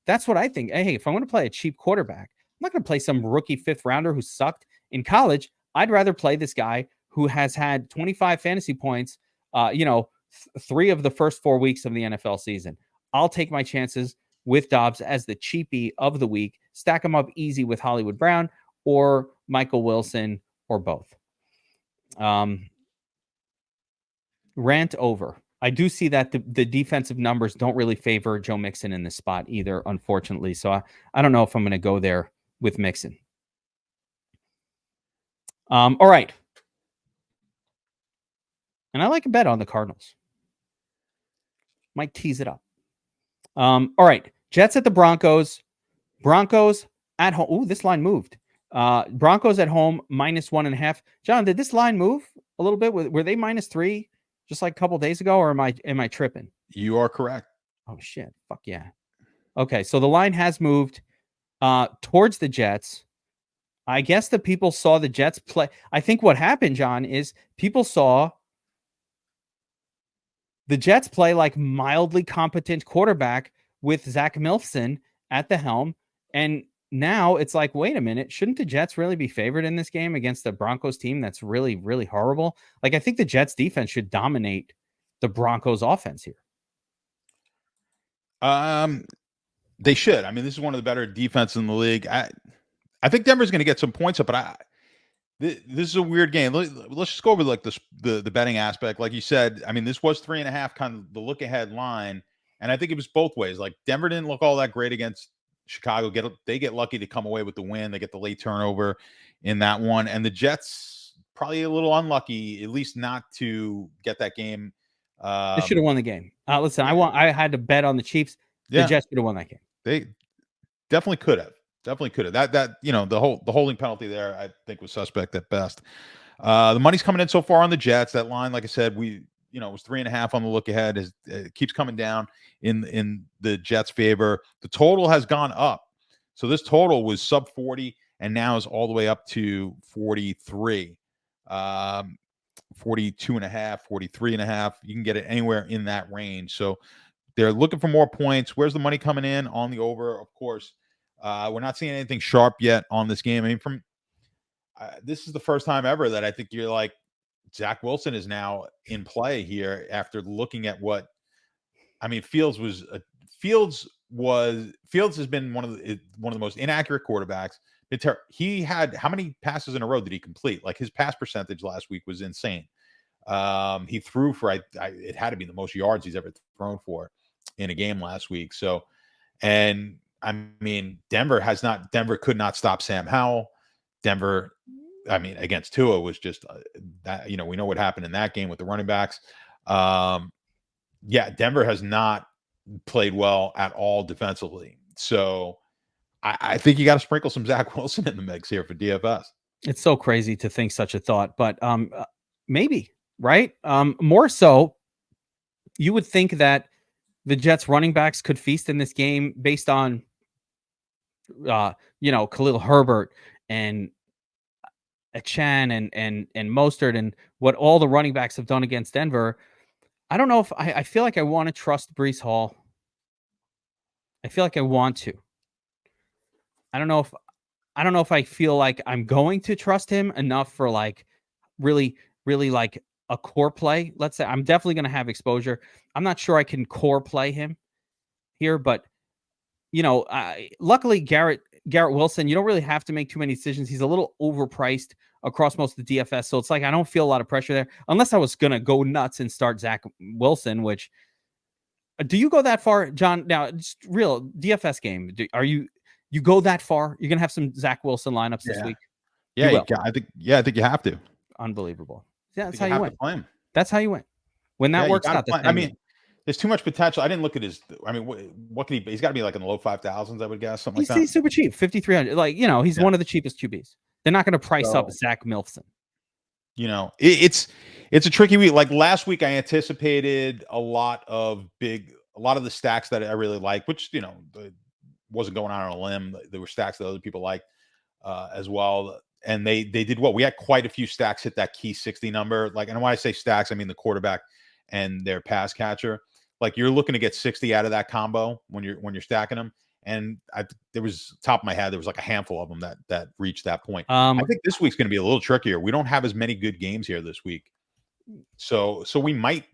That's what I think. Hey, if I'm going to play a cheap quarterback, I'm not going to play some rookie fifth rounder who sucked in college. I'd rather play this guy who has had 25 fantasy points, 3 of the first 4 weeks of the NFL season. I'll take my chances with Dobbs as the cheapie of the week, stack him up easy with Hollywood Brown or Michael Wilson or both. Rant over. I do see that the defensive numbers don't really favor Joe Mixon in this spot either, unfortunately. So I don't know if I'm going to go there with Mixon. All right. And I like a bet on the Cardinals. Might tease it up. All right. Jets at the Broncos. Broncos at home. Ooh, this line moved. Broncos at home, -1.5. John, did this line move a little bit? Were they -3 just like a couple days ago, or am I tripping? You are correct. Oh shit. Fuck yeah. Okay, so the line has moved towards the Jets. I guess the people saw the Jets play. I think what happened, John, is people saw the Jets play like mildly competent quarterback with Zach Milson at the helm. And now it's like, wait a minute, shouldn't the Jets really be favored in this game against the Broncos team that's really, really horrible? Like, I think the Jets defense should dominate the Broncos offense here. They should. I mean, this is one of the better defenses in the league. I think Denver's going to get some points up, but this is a weird game. Let's just go over like the betting aspect. Like you said, I mean, this was 3.5, kind of the look ahead line, and I think it was both ways. Like Denver didn't look all that great against Chicago. They get lucky to come away with the win. They get the late turnover in that one, and the Jets probably a little unlucky, at least not to get that game. They should have won the game. Listen, I had to bet on the Chiefs. The Jets should have won that game. They definitely could have. Definitely could have. That the holding penalty there, I think, was suspect at best. The money's coming in so far on the Jets. That line, like I said, it was 3.5 on the look ahead. It keeps coming down in the Jets' favor. The total has gone up. So this total was sub 40 and now is all the way up to 43. 42.5, 43.5. You can get it anywhere in that range. So they're looking for more points. Where's the money coming in on the over? Of course, we're not seeing anything sharp yet on this game. I mean, this is the first time ever that I think you're like, Zach Wilson is now in play here after looking at what, I mean, Fields has been one of the most inaccurate quarterbacks. He had, how many passes in a row did he complete? Like, his pass percentage last week was insane. He threw for, it had to be the most yards he's ever thrown for in a game last week. So, and I mean, Denver could not stop Sam Howell. Denver, I mean, against Tua was just that, we know what happened in that game with the running backs. Denver has not played well at all defensively. So I think you got to sprinkle some Zach Wilson in the mix here for DFS. It's so crazy to think such a thought, but maybe, right? More so, you would think that the Jets running backs could feast in this game based on, Khalil Herbert and Achane and Mostert and what all the running backs have done against Denver. I don't know if I feel like I want to trust Breece Hall. I feel like I want to. I don't know if I feel like I'm going to trust him enough for like really, really like a core play. Let's say I'm definitely going to have exposure. I'm not sure I can core play him here, but luckily Garrett Wilson, you don't really have to make too many decisions. He's a little overpriced across most of the DFS. So it's like, I don't feel a lot of pressure there unless I was going to go nuts and start Zach Wilson, which do you go that far, John? Now, just real DFS game. You go that far? You're going to have some Zach Wilson lineups this week? Yeah, I think you have to. Unbelievable. Yeah, that's how you win. That's how you win. When that Yeah, works out. I mean, there's too much potential. I didn't look at his. I mean, what can he? He's got to be like in the low 5,000s, I would guess, something like that. He's super cheap, 5,300. Like, he's one of the cheapest QBs. They're not going to price up Zach Milson. It's a tricky week. Like last week, I anticipated a lot of the stacks that I really like, which wasn't going on a limb. There were stacks that other people liked as well. And they did well. We had quite a few stacks hit that key 60 number. Like, and when I say stacks, I mean the quarterback and their pass catcher. Like, you're looking to get 60 out of that combo when you're stacking them. And there was, top of my head, there was like a handful of them that reached that point. I think this week's going to be a little trickier. We don't have as many good games here this week. So we might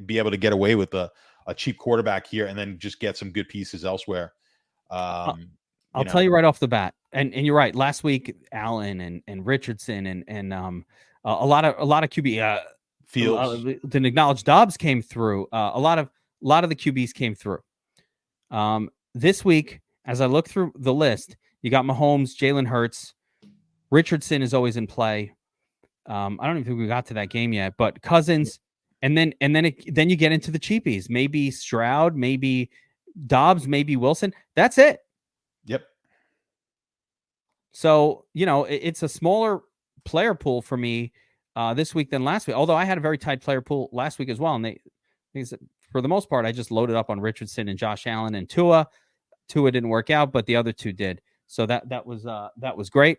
be able to get away with a cheap quarterback here and then just get some good pieces elsewhere. I'll tell you right off the bat, and you're right. Last week, Allen and Richardson and a lot of QB Fields, didn't acknowledge Dobbs came through. A lot of the QBs came through. This week, as I look through the list, you got Mahomes, Jalen Hurts, Richardson is always in play. I don't even think we got to that game yet, but Cousins, and then you get into the cheapies. Maybe Stroud, maybe Dobbs, maybe Wilson. That's it. Yep. So, it's a smaller player pool for me this week than last week. Although I had a very tight player pool last week as well. And for the most part, I just loaded up on Richardson and Josh Allen and Tua. Tua didn't work out, but the other two did. So that was great.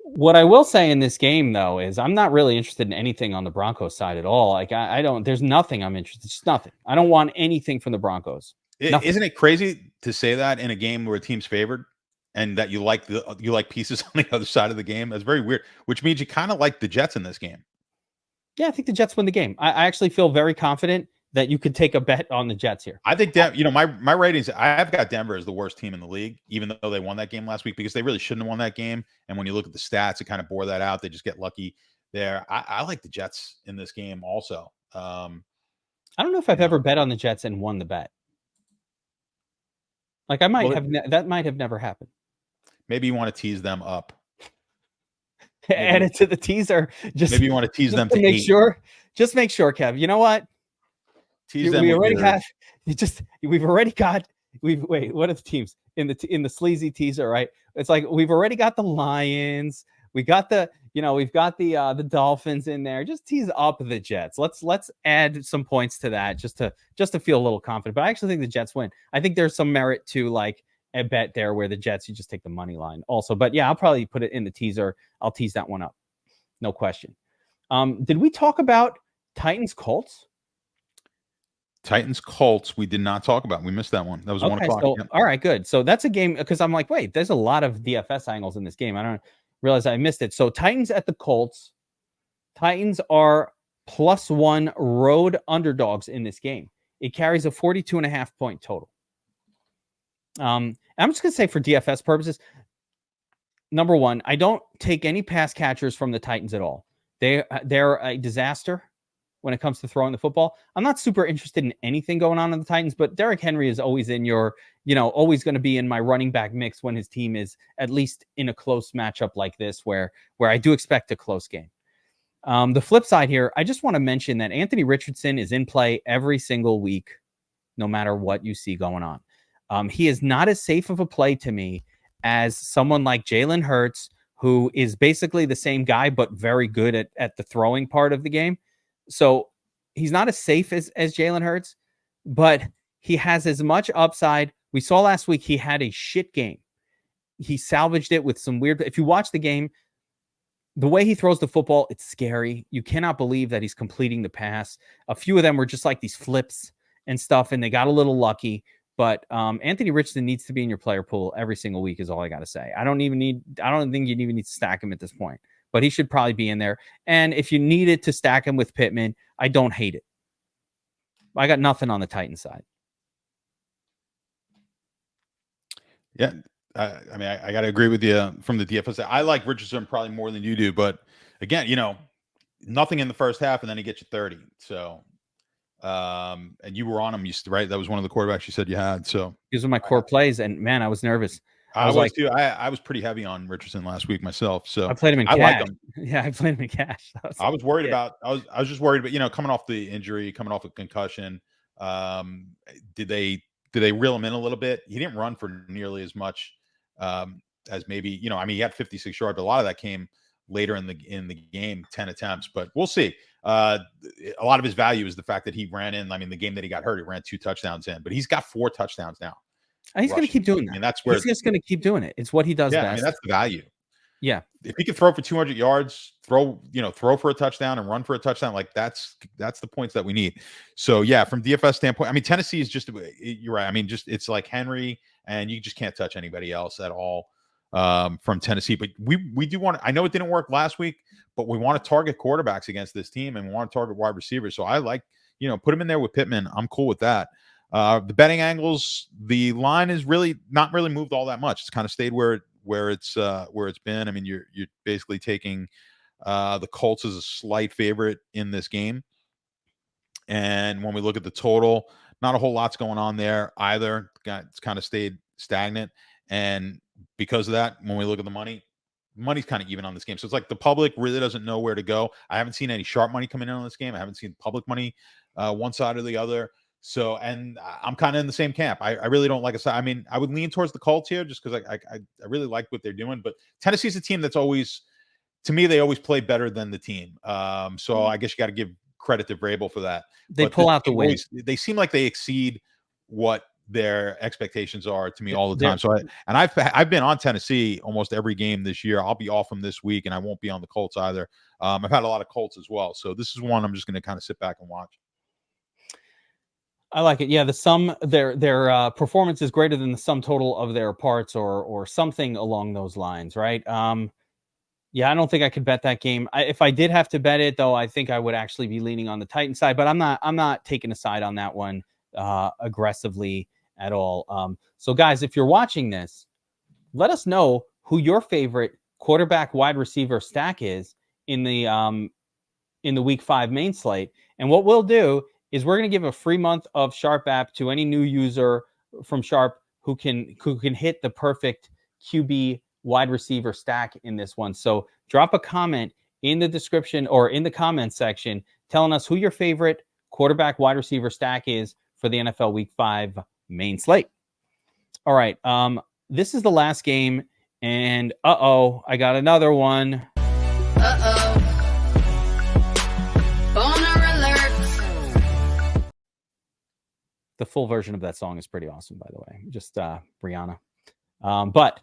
What I will say in this game, though, is I'm not really interested in anything on the Broncos side at all. Like, I don't, there's nothing I'm interested in. Just nothing. I don't want anything from the Broncos. Isn't it crazy to say that in a game where a team's favored and that you like pieces on the other side of the game? That's very weird, which means you kind of like the Jets in this game. Yeah, I think the Jets win the game. I actually feel very confident that you could take a bet on the Jets here. I think my ratings, I've got Denver as the worst team in the league, even though they won that game last week, because they really shouldn't have won that game. And when you look at the stats, it kind of bore that out. They just get lucky there. I like the Jets in this game also. I don't know if I've ever bet on the Jets and won the bet. Like, I might that might have never happened. Maybe you want to tease them up. Add it to the teaser. Maybe you want to tease them to make 8. sure. Just make sure, Kev. You know what? Tease them. We've already got. Wait. What are the teams in the sleazy teaser? Right. It's like we've already got the Lions. We got the we've got the Dolphins in there. Just tease up the Jets. Let's add some points to that just to feel a little confident. But I actually think the Jets win. I think there's some merit to like a bet there where the Jets, you just take the money line also. But yeah, I'll probably put it in the teaser. I'll tease that one up. No question. Did we talk about Titans Colts? Titans Colts, we did not talk about. We missed that one. That was 1 o'clock. So, all right, good. So that's a game because I'm like, wait, there's a lot of DFS angles in this game. I don't realize I missed it. So Titans at the Colts. Titans are +1 road underdogs in this game. It carries a 42.5 point total. I'm just going to say for DFS purposes, number one, I don't take any pass catchers from the Titans at all. They're a disaster when it comes to throwing the football. I'm not super interested in anything going on in the Titans, but Derrick Henry is always in your, always going to be in my running back mix when his team is at least in a close matchup like this, where I do expect a close game. The flip side here, I just want to mention that Anthony Richardson is in play every single week, no matter what you see going on. He is not as safe of a play to me as someone like Jalen Hurts, who is basically the same guy, but very good at the throwing part of the game. So he's not as safe as Jalen Hurts, but he has as much upside. We saw last week he had a shit game. He salvaged it with some weird. If you watch the game, the way he throws the football, it's scary. You cannot believe that he's completing the pass. A few of them were just like these flips and stuff, and they got a little lucky. But Anthony Richardson needs to be in your player pool every single week is all I got to say. I don't think you even need to stack him at this point, but he should probably be in there. And if you needed to stack him with Pittman, I don't hate it. I got nothing on the Titans side. Yeah. I mean, I got to agree with you from the DFS. I like Richardson probably more than you do, but again, nothing in the first half and then he gets you 30. So, and you were on him, right? That was one of the quarterbacks you said you had. So these are my core plays, and man, I was nervous. I was like, too. I was pretty heavy on Richardson last week myself. So I played him in cash. Like him. Yeah, I played him in cash. I was worried about. I was just worried about coming off the injury, coming off a concussion. Did they reel him in a little bit? He didn't run for nearly as much as maybe I mean, he had 56 yards, but a lot of that came later in the game, 10 attempts. But we'll see. A lot of his value is the fact that he ran in. I mean, the game that he got hurt, he ran 2 touchdowns in, but he's got 4 touchdowns now. He's going to keep doing that. I mean, that's where he's just going to keep doing it. It's what he does best. I mean, that's the value. Yeah. If he could throw for 200 yards, throw for a touchdown and run for a touchdown, like that's the points that we need. So yeah, from DFS standpoint, I mean, Tennessee is just, you're right. I mean, it's like Henry, and you just can't touch anybody else at all from Tennessee. But we do want to, I know it didn't work last week, but we want to target quarterbacks against this team, and we want to target wide receivers. So I like, put him in there with Pittman. I'm cool with that. The betting angles, the line is really not really moved all that much. It's kind of stayed where it's been. I mean, you're basically taking the Colts as a slight favorite in this game. And when we look at the total, not a whole lot's going on there either. It's kind of stayed stagnant. And because of that, when we look at the money's kind of even on this game. So it's like the public really doesn't know where to go. I haven't seen any sharp money coming in on this game. I haven't seen public money one side or the other. So, and I'm kind of in the same camp. I really don't like a side. I mean, I would lean towards the Colts here just because I really like what they're doing. But Tennessee's a team that's always, to me, they always play better than the team. So I guess you got to give credit to Vrabel for that. They pull out the win. They seem like they exceed what their expectations are to me all the time. So I've been on Tennessee almost every game this year. I'll be off them this week, and I won't be on the Colts either. I've had a lot of Colts as well. So this is one I'm just going to kind of sit back and watch. I like it. Yeah, their performance is greater than the sum total of their parts, or something along those lines, right? Yeah, I don't think I could bet that game. If I did have to bet it, though, I think I would actually be leaning on the Titan side. But I'm not taking a side on that one aggressively at all. So, guys, if you're watching this, let us know who your favorite quarterback wide receiver stack is in the Week 5 main slate, and what we'll do is we're going to give a free month of Sharp app to any new user from Sharp who can hit the perfect QB wide receiver stack in this one. So drop a comment in the description or in the comment section telling us who your favorite quarterback wide receiver stack is for the NFL Week 5 main slate. All right. This is the last game, and I got another one. Uh-oh. Boner alert. The full version of that song is pretty awesome, by the way. Just Rihanna. But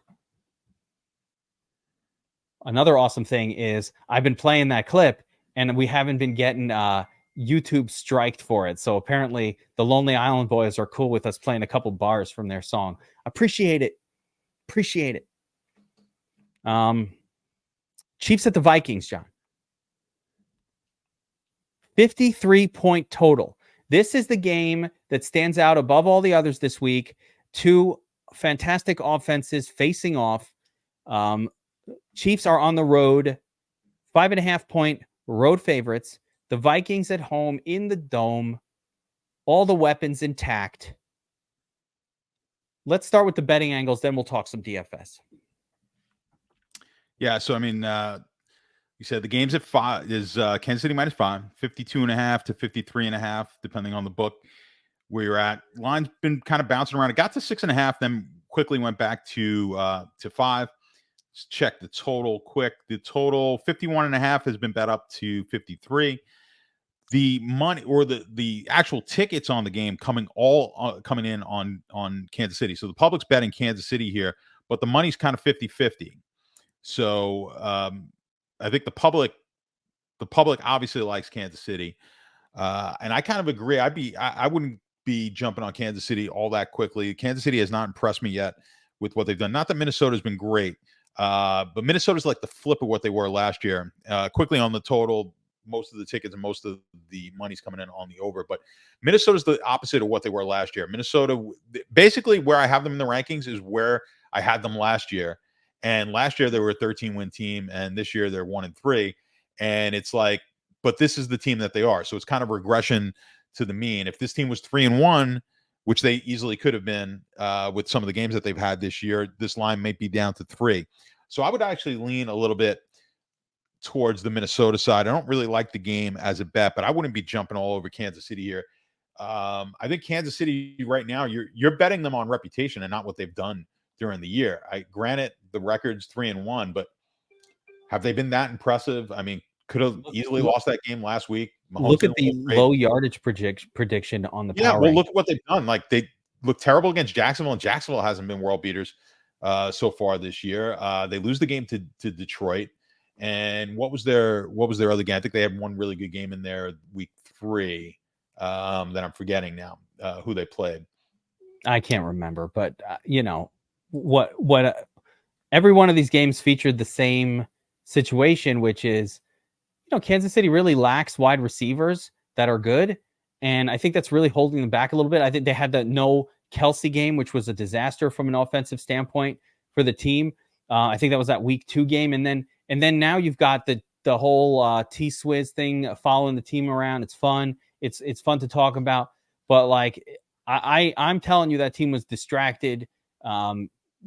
another awesome thing is I've been playing that clip and we haven't been getting YouTube striked for it. So apparently the Lonely Island Boys are cool with us playing a couple bars from their song. Appreciate it. Appreciate it. Chiefs at the Vikings, John. 53-point total. This is the game that stands out above all the others this week. Two fantastic offenses facing off. Chiefs are on the road, 5.5-point road favorites. The Vikings at home in the dome, all the weapons intact. Let's start with the betting angles, then we'll talk some DFS. Yeah, so I mean, you said the game's at 5 is Kansas City -5, 52.5 to 53.5, depending on the book where you're at. Line's been kind of bouncing around. It got to 6.5, then quickly went back to 5. Let's check the total quick. The total 51.5 has been bet up to 53. The money or the actual tickets on the game coming in on Kansas City. So the public's betting Kansas City here, but the money's kind of 50-50. So I think the public obviously likes Kansas City, and I kind of agree. I wouldn't be jumping on Kansas City all that quickly. Kansas City has not impressed me yet with what they've done. Not that Minnesota's been great, but Minnesota's like the flip of what they were last year. Quickly on the total, most of the tickets and most of the money's coming in on the over. But Minnesota's the opposite of what they were last year. Minnesota, basically where I have them in the rankings is where I had them last year. And last year they were a 13-win team, and this year they're 1-3. And it's like, but this is the team that they are. So it's kind of regression to the mean. If this team was 3-1, which they easily could have been with some of the games that they've had this year, this line may be down to 3. So I would actually lean a little bit towards the Minnesota side. I don't really like the game as a bet, but I wouldn't be jumping all over Kansas City here. I think Kansas City right now, you're betting them on reputation and not what they've done during the year. Granted, the record's 3-1, but have they been that impressive? I mean, could have easily lost that game last week. Mahomes look at the low yardage prediction on the power. Well, look at what they've done. Like, they look terrible against Jacksonville, and Jacksonville hasn't been world beaters so far this year. They lose the game to Detroit. And what was their other game? I think they had one really good game in there week 3 that I'm forgetting now who they played. I can't remember, but what every one of these games featured the same situation, which is, Kansas City really lacks wide receivers that are good. And I think that's really holding them back a little bit. I think they had the no Kelsey game, which was a disaster from an offensive standpoint for the team. I think that was that week 2 game. And then now you've got the whole T-Swizz thing following the team around. It's fun. It's fun to talk about. But like I'm telling you, that team was distracted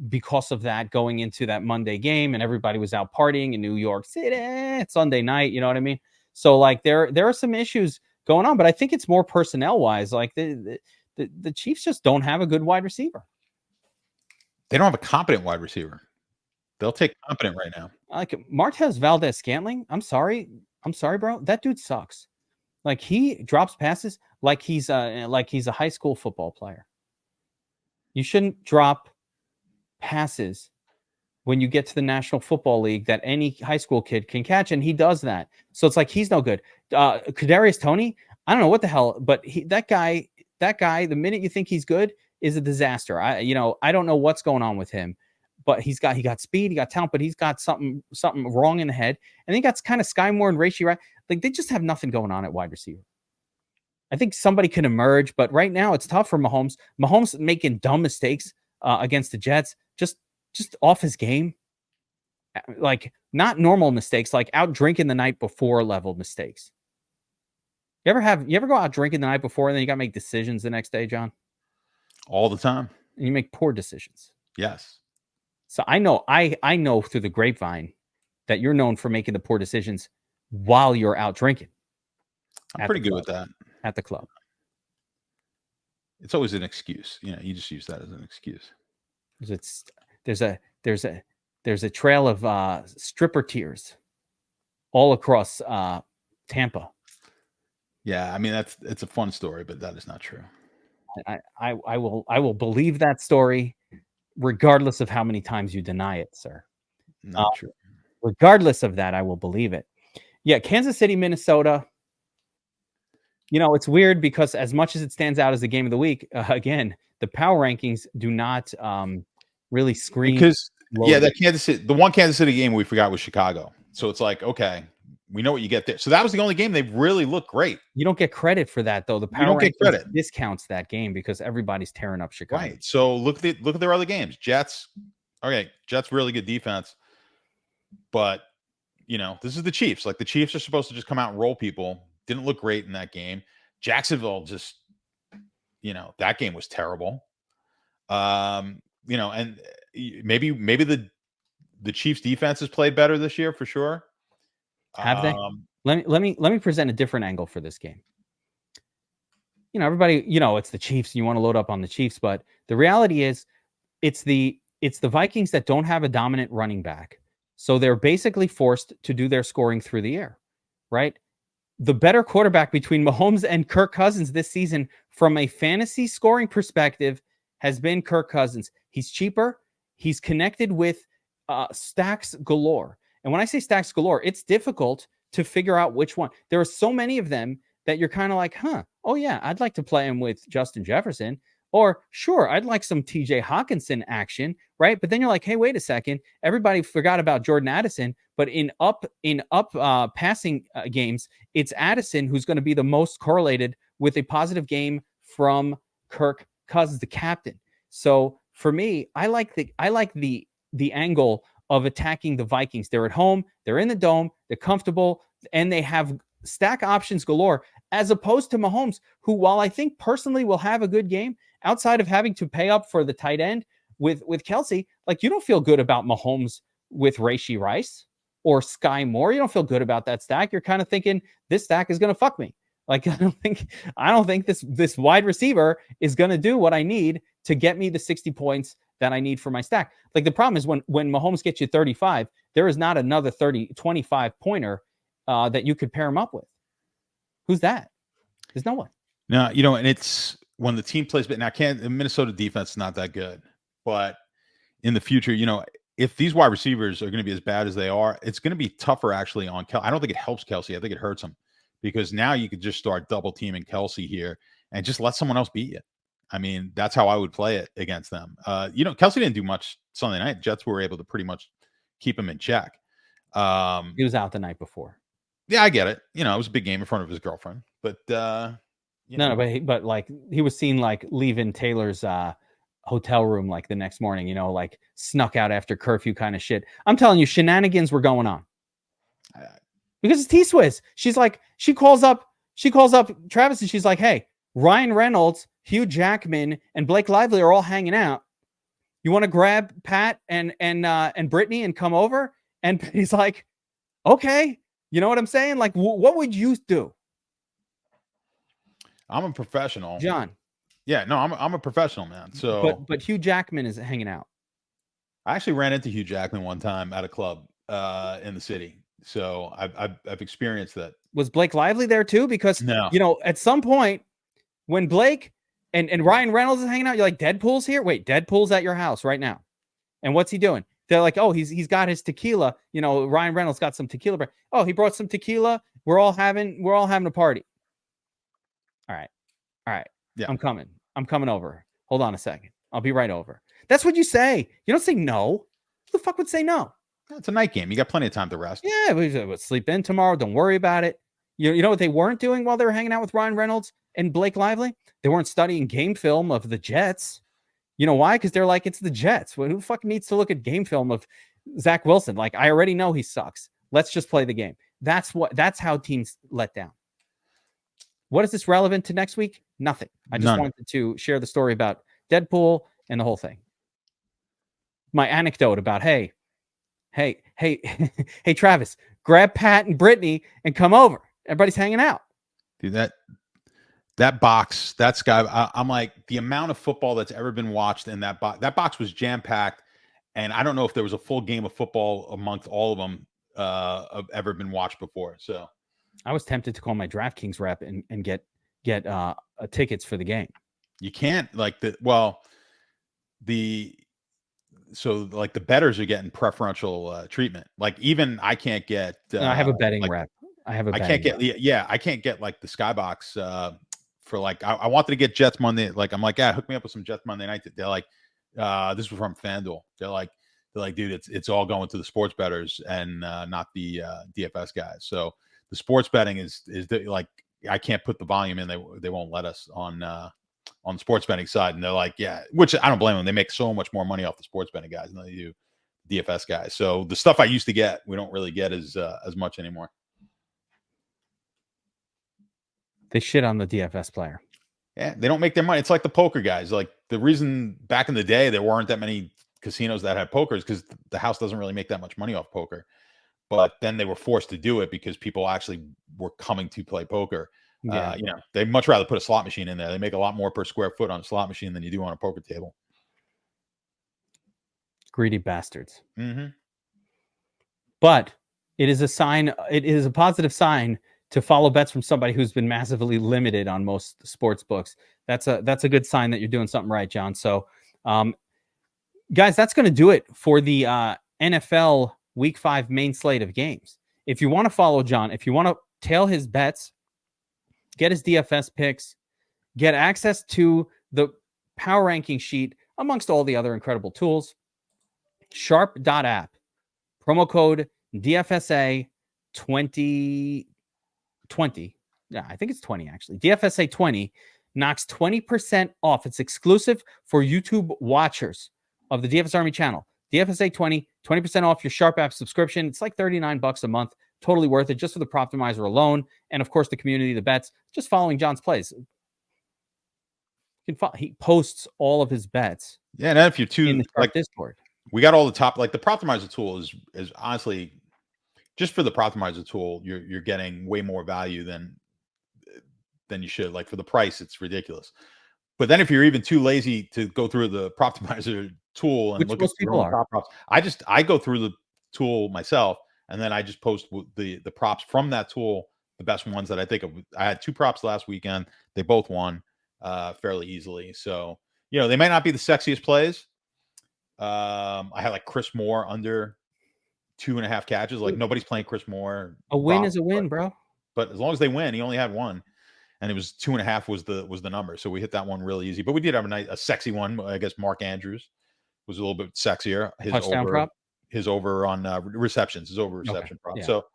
because of that going into that Monday game, and everybody was out partying in New York City. It's Sunday night, you know what I mean? So like there are some issues going on, but I think it's more personnel wise. Like the Chiefs just don't have a good wide receiver. They don't have a competent wide receiver. They'll take competent right now. Like Martez Valdez-Scantling, I'm sorry, bro. That dude sucks. Like he drops passes like he's a high school football player. You shouldn't drop passes when you get to the National Football League that any high school kid can catch, and he does that. So it's like he's no good. Kadarius Toney, I don't know what the hell, but that guy, the minute you think he's good, is a disaster. I don't know what's going on with him. But he got speed, he got talent, but he's got something wrong in the head. And he got kind of Sky Moore and Rashee Rice. Like they just have nothing going on at wide receiver. I think somebody can emerge, but right now it's tough for Mahomes. Mahomes making dumb mistakes against the Jets, just off his game. Like not mistakes, like out drinking the night before level mistakes. You ever go out drinking the night before and then you got to make decisions the next day, John? All the time. And you make poor decisions. Yes. So I know through the grapevine that you're known for making the poor decisions while you're out drinking. I'm pretty good with that. At the club. It's always an excuse. You just use that as an excuse. There's a trail of stripper tears all across Tampa. Yeah, I mean it's a fun story, but that is not true. I will believe that story regardless of how many times you deny it, sir. Not true. Regardless of that, I will believe it. Yeah, Kansas City, Minnesota. It's weird because as much as it stands out as the game of the week, again, the power rankings do not really scream. Because lower that the one Kansas City game we forgot was Chicago. So it's like, okay, we know what you get there. So that was the only game they really looked great. You don't get credit for that though. The You don't power get rankings credit. discounts that game because everybody's tearing up Chicago. Right. So look at their other games. Jets. Okay, Jets really good defense. But this is the Chiefs. Like the Chiefs are supposed to just come out and roll people. Didn't look great in that game. Jacksonville just, that game was terrible. And maybe the Chiefs defense has played better this year for sure. Have they? Let me present a different angle for this game. Everybody, it's the Chiefs. You want to load up on the Chiefs, but the reality is it's the Vikings that don't have a dominant running back. So they're basically forced to do their scoring through the air, right? The better quarterback between Mahomes and Kirk Cousins this season from a fantasy scoring perspective has been Kirk Cousins. He's cheaper. He's connected with stacks galore. And when I say stacks galore, it's difficult to figure out which one. There are so many of them that you're kind of like, oh yeah, I'd like to play him with Justin Jefferson. Or sure, I'd like some TJ Hawkinson action, right? But then you're like, hey, wait a second. Everybody forgot about Jordan Addison, but in up passing games, it's Addison who's going to be the most correlated with a positive game from Kirk Cousins, the captain. So for me, I like the angle of attacking the Vikings. They're at home, they're in the dome, they're comfortable, and they have stack options galore, as opposed to Mahomes, who, while I think personally will have a good game, outside of having to pay up for the tight end with Kelsey, like you don't feel good about Mahomes with Rashee Rice or Sky Moore. You don't feel good about that stack. You're kind of thinking this stack is going to fuck me. Like I don't think this wide receiver is going to do what I need to get me the 60 points that I need for my stack. Like the problem is when Mahomes gets you 35, there is not another 25 pointer that you could pair him up with. Who's that? There's no one. No, and it's when the team plays, but now the Minnesota defense is not that good. But in the future, if these wide receivers are going to be as bad as they are, it's going to be tougher actually on Kelsey. I don't think it helps Kelsey. I think it hurts him because now you could just start double teaming Kelsey here and just let someone else beat you. I mean, that's how I would play it against them. Kelsey didn't do much Sunday night. Jets were able to pretty much keep him in check. He was out the night before. Yeah, I get it. It was a big game in front of his girlfriend, but but like he was seen like leaving Taylor's hotel room like the next morning, like snuck out after curfew kind of shit. I'm telling you, shenanigans were going on because it's T-Swizz. She's like, she calls up Travis and she's like, hey, Ryan Reynolds, Hugh Jackman, and Blake Lively are all hanging out. You want to grab Pat and Brittany and come over? And he's like, okay. You know what I'm saying? Like, what would you do? I'm a professional, John. Yeah, no, I'm a professional, man. So, but Hugh Jackman is hanging out. I actually ran into Hugh Jackman one time at a club in the city, so I've experienced that. Was Blake Lively there too? Because no. At some point when Blake and Ryan Reynolds is hanging out, you're like, Deadpool's here. Wait, Deadpool's at your house right now, and what's he doing? They're like, oh, he's got his tequila. Ryan Reynolds got some tequila. Oh, he brought some tequila. We're all having a party. All right. Yeah, I'm coming over. Hold on a second. I'll be right over. That's what you say. You don't say no. Who the fuck would say no? It's a night game. You got plenty of time to rest. Yeah, we'll sleep in tomorrow. Don't worry about it. You know what they weren't doing while they were hanging out with Ryan Reynolds and Blake Lively? They weren't studying game film of the Jets. You know why? Because they're like, it's the Jets. Who the fuck needs to look at game film of Zach Wilson? Like, I already know he sucks. Let's just play the game. That's how teams let down. What is this relevant to next week? Nothing. I just wanted to share the story about Deadpool and the whole thing. My anecdote about, hey, Travis, grab Pat and Brittany and come over. Everybody's hanging out. Dude, that box, that's guy. I'm like, the amount of football that's ever been watched in that box. That box was jam packed, and I don't know if there was a full game of football amongst all of them ever been watched before. So I was tempted to call my Draftkings rep and get tickets for the game. you can't like so like the bettors are getting preferential treatment. Like even I can't get. No, I have a betting rep. I can't get. Yeah, I can't get like the Skybox for like. I wanted to get Jets Monday. Like I'm like, yeah, hook me up with some Jets Monday night. They're like, this was from FanDuel. They're like, dude, it's all going to the sports bettors and not the DFS guys. So the sports betting is like I can't put the volume in. They won't let us on the sports betting side. And they're like, yeah, which I don't blame them. They make so much more money off the sports betting guys than they do DFS guys. So the stuff I used to get, we don't really get as much anymore. They shit on the DFS player. Yeah, they don't make their money. It's like the poker guys. Like the reason back in the day there weren't that many casinos that had poker is because the house doesn't really make that much money off poker. But then they were forced to do it because people actually were coming to play poker. Yeah. They'd much rather put a slot machine in there. They make a lot more per square foot on a slot machine than you do on a poker table. Greedy bastards. Mm-hmm. But it is a sign. It is a positive sign to follow bets from somebody who's been massively limited on most sports books. That's a good sign that you're doing something right, John. So, guys, that's going to do it for the NFL Week 5 main slate of games. If you want to follow John, if you want to tail his bets, get his DFS picks, get access to the power ranking sheet amongst all the other incredible tools, sharp.app, promo code DFSA 20. Yeah, I think it's 20 actually. DFSA 20 knocks 20% off. It's exclusive for YouTube watchers of the DFS Army channel. DFSA 20% off your Sharp app subscription. It's like $39 a month. Totally worth it just for the Proptimizer alone. And of course, the community, the bets, just following John's plays. He posts all of his bets. Yeah, and if you're too in the Sharp Discord. We got all the top, like the Proptimizer tool is honestly just for the Proptimizer tool, you're getting way more value than you should. Like for the price, it's ridiculous. But then if you're even too lazy to go through the Proptimizer tool and look at the top props, I go through the tool myself and then I just post the props from that tool, the best ones that I think of. I had 2 props last weekend. They both won fairly easily. So, they might not be the sexiest plays. I had like Chris Moore under 2.5 catches. Like nobody's playing Chris Moore. A win is a win, bro. But as long as they win, he only had 1, and it was 2.5 was the number. So we hit that one really easy. But we did have a sexy one. I guess Mark Andrews was a little bit sexier. His touchdown prop. His over on receptions. His over reception prop. Yeah. So,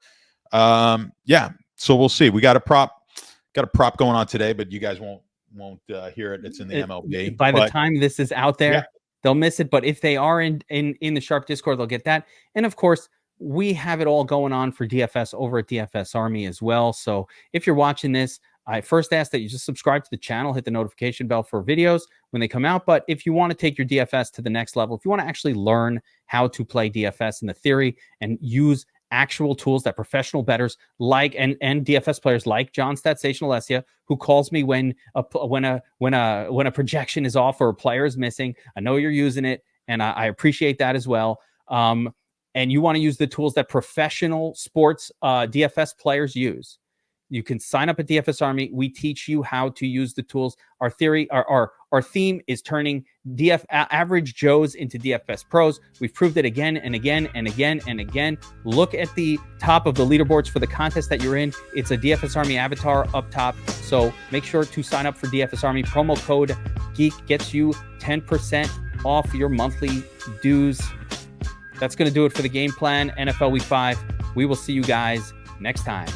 So we'll see. We got a prop going on today, but you guys won't hear it. It's in the MLB. By the time this is out there, they'll miss it. But if they are in the Sharp Discord, they'll get that. And of course, we have it all going on for DFS over at DFS Army as well. So if you're watching this, I first ask that you just subscribe to the channel, hit the notification bell for videos when they come out. But if you want to take your DFS to the next level, if you want to actually learn how to play DFS in the theory and use actual tools that professional bettors like and DFS players like John Statstation Alessia, who calls me when a projection is off or a player is missing. I know you're using it, and I appreciate that as well. And you want to use the tools that professional sports DFS players use. You can sign up at DFS Army. We teach you how to use the tools. Our theory, our theme is turning average Joes into DFS pros. We've proved it again and again and again and again. Look at the top of the leaderboards for the contest that you're in. It's a DFS Army avatar up top. So make sure to sign up for DFS Army. Promo code GEEK gets you 10% off your monthly dues. That's going to do it for the Game Plan NFL Week 5. We will see you guys next time.